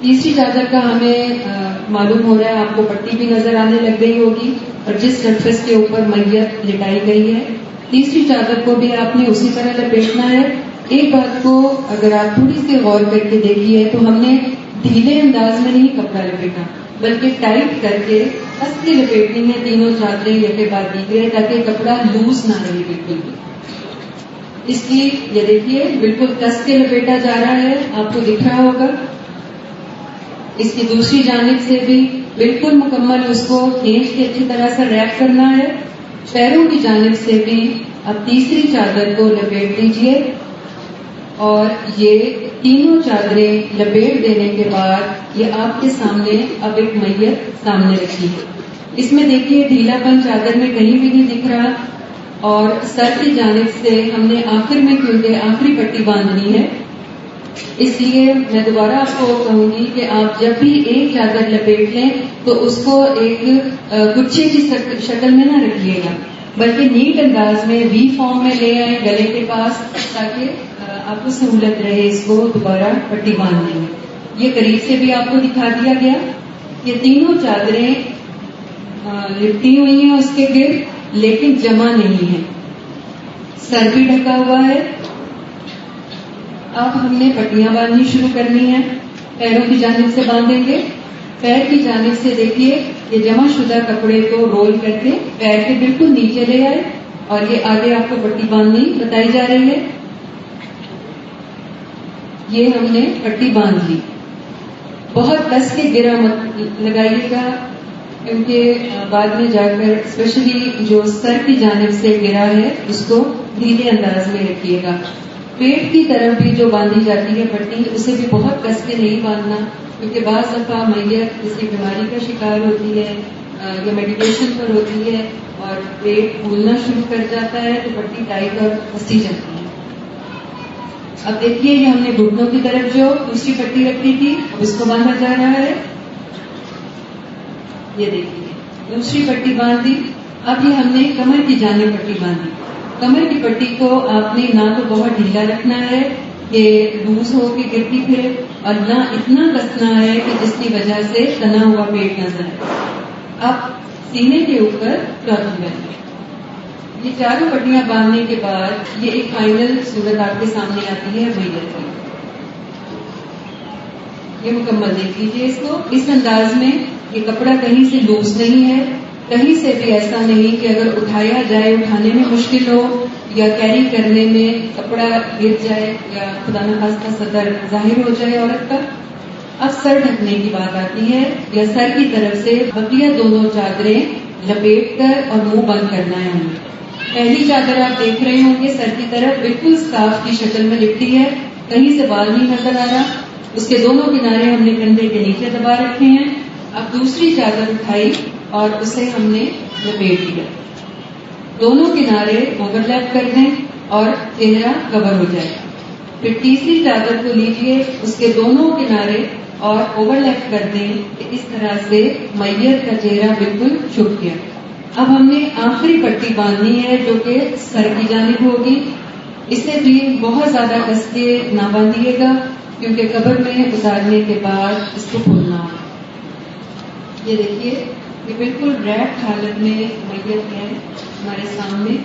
تیسری چادر کا ہمیں معلوم ہو رہا ہے آپ کو پٹی بھی نظر آنے لگ گئی ہوگی اور جس سرفیس کے اوپر میت لٹائی گئی ہے تیسری چادر کو بھی آپ نے اسی طرح لپیٹنا ہے. ایک بات کو اگر آپ تھوڑی سی غور کر کے دیکھیے تو ہم نے ڈھیلے انداز میں نہیں کپڑا لپیٹا بلکہ ٹائٹ کر کے کس کے لپیٹنی ہے تینوں چادریں یکے بعد دیگرے تاکہ کپڑا لوز نہ رہے بالکل بھی. اس کی یہ دیکھیے بالکل کس کے لپیٹا جا رہا ہے آپ کو دکھ رہا ہوگا. اس کی دوسری جانب سے بھی بالکل مکمل اس کو کھینچ کے اچھی طرح سے ریپ کرنا ہے. پیروں کی جانب سے بھی اب تیسری چادر کو لپیٹ دیجیے اور یہ تینوں چادریں لپیٹ دینے کے بعد یہ آپ کے سامنے اب ایک میت سامنے رکھی ہے. اس میں دیکھیے ڈھیلا پن چادر میں کہیں بھی نہیں دکھ رہا اور سر کی جانب سے ہم نے آخر میں کیونکہ آخری پٹی باندھنی ہے اس لیے میں دوبارہ آپ کو کہوں گی کہ آپ جب بھی ایک چادر لپیٹ لیں تو اس کو ایک گچھے کی شکل میں نہ رکھیے گا بلکہ نیٹ انداز میں وی فارم میں لے آئیں گلے کے پاس تاکہ آپ کو سہولت رہے اس کو دوبارہ پٹی باندھنے میں. یہ قریب سے بھی آپ کو دکھا دیا گیا. یہ تینوں چادریں لپٹی ہوئی ہیں اس کے گرد لیکن جمع نہیں ہے. سر بھی ڈھکا ہوا ہے. اب ہم نے پٹیاں باندھنی شروع کرنی ہیں. پیروں کی جانب سے باندھیں گے. پیر کی جانب سے دیکھیے یہ جمع شدہ کپڑے کو رول کر کے پیر کے بالکل نیچے لے آئے اور یہ آگے آپ کو پٹی باندھنی بتائی جا رہی ہے. یہ ہم نے پٹی باندھ لی. بہت کس کے گرا مت لگائیے گا کیونکہ بعد میں جا کر اسپیشلی جو سر کی جانب سے گرا ہے اس کو ڈھیلے انداز میں رکھیے گا. پیٹ کی طرف بھی جو باندھی جاتی ہے پٹی اسے بھی بہت کس کے نہیں باندھنا کیونکہ بعض دفعہ میت کسی بیماری کا شکار ہوتی ہے یا میڈیکیشن پر ہوتی ہے اور پیٹ پھولنا شروع کر جاتا ہے تو پٹی ٹائٹ اور پھنسی جاتی ہے. اب دیکھیے یہ ہم نے گھٹنوں کی طرف جو دوسری پٹی رکھی تھی اب اس کو باندھا جا رہا ہے. یہ دیکھیے دوسری پٹی باندھ دی. اب یہ ہم نے کمر کی جانب پٹی باندھی. کمر کی پٹی کو آپ نے نہ تو بہت ڈھیلا رکھنا ہے کہ لوز ہو کے گرتی پھر اور نہ اتنا کسنا ہے کہ جس کی وجہ سے تنا ہوا پیٹ نظر آئے. اب سینے کے اوپر چوتھی پٹی. یہ چاروں پٹیاں باندھنے کے بعد یہ ایک فائنل صورت آپ کے سامنے آتی ہے میت کی. یہ مکمل دیکھ لیجیے اس کو. اس انداز میں یہ کپڑا کہیں سے لوز نہیں ہے کہیں سے بھی ایسا نہیں کہ اگر اٹھایا جائے اٹھانے میں مشکل ہو یا کیری کرنے میں کپڑا گر جائے یا خدا نخواستہ صدر ظاہر ہو جائے عورت کا. اب سر ڈھکنے کی بات آتی ہے یا سر کی طرف سے بقیہ دونوں چادریں لپیٹ کر اور منہ بند کرنا ہے ہمیں. پہلی چادر آپ دیکھ رہے ہوں گے سر کی طرف بالکل اسکارف کی شکل میں لپٹی ہے, کہیں سے بال نہیں نظر آ رہا. اس کے دونوں کنارے ہم نے کندھے کے نیچے دبا رکھے ہیں. اب دوسری چادر اٹھائی اور اسے ہم نے لپیٹ دیا. دونوں کنارے اوور لیپ کر دیں اور چہرہ کور ہو جائے. پھر تیسری چادر کو لیجیے, اس کے دونوں کنارے اور اوور لیپ کر دیں کہ اس طرح سے میت کا چہرہ بالکل چھپ گیا. اب ہم نے آخری پٹی باندھنی ہے جو کہ سر کی جانب ہوگی. اسے بھی بہت زیادہ کس کے نہ باندھیے گا کیونکہ قبر میں اتارنے کے بعد اس کو کھولنا ہوگا. یہ دیکھیے یہ بالکل ریپ حالت میں میت ہے ہمارے سامنے.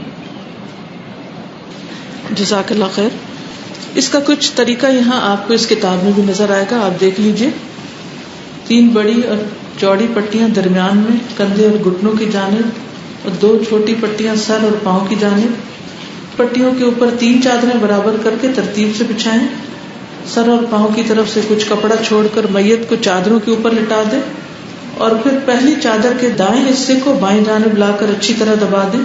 جزاک اللہ خیر. اس کا کچھ طریقہ یہاں آپ کو اس کتاب میں بھی نظر آئے گا, آپ دیکھ لیجئے. 3 بڑی اور چوڑی پٹیاں درمیان میں کندھے اور گھٹنوں کی جانب اور 2 چھوٹی پٹیاں سر اور پاؤں کی جانب. پٹیوں کے اوپر 3 چادریں برابر کر کے ترتیب سے بچھائیں. سر اور پاؤں کی طرف سے کچھ کپڑا چھوڑ کر میت کو چادروں کے اوپر لٹا دیں اور پھر پہلی چادر کے دائیں حصے کو بائیں جانب لا کر اچھی طرح دبا دیں.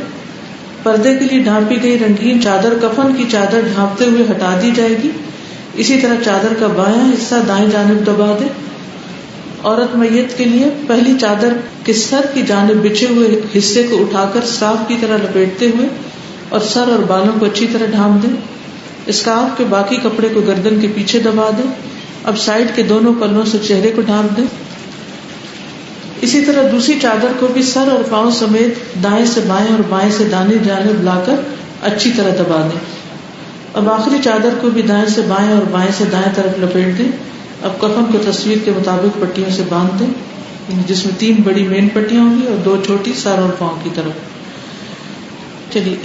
پردے کے لیے ڈھانپی گئی رنگین چادر کفن کی چادر ڈھانپتے ہوئے ہٹا دی جائے گی. اسی طرح چادر کا بایاں حصہ دائیں جانب دبا دیں. عورت میت کے لیے پہلی چادر کے سر کی جانب بچھے ہوئے حصے کو اٹھا کر اسکارف کی طرح لپیٹتے ہوئے اور سر اور بالوں کو اچھی طرح ڈھانپ دیں. اسکارف کے باقی کپڑے کو گردن کے پیچھے دبا دیں. اب سائڈ کے دونوں پلوں سے چہرے کو ڈھانپ دیں. اسی طرح دوسری چادر کو بھی سر اور پاؤں سمیت دائیں سے بائیں اور بائیں سے دائیں جانب لا کر اچھی طرح دبا دیں. اب آخری چادر کو بھی دائیں سے بائیں اور بائیں سے دائیں طرف لپیٹ دیں. اب کفن کو تصویر کے مطابق پٹیوں سے باندھ دیں, جس میں 3 بڑی مین پٹیاں ہوں گی اور 2 چھوٹی سر اور پاؤں کی طرف. چلیے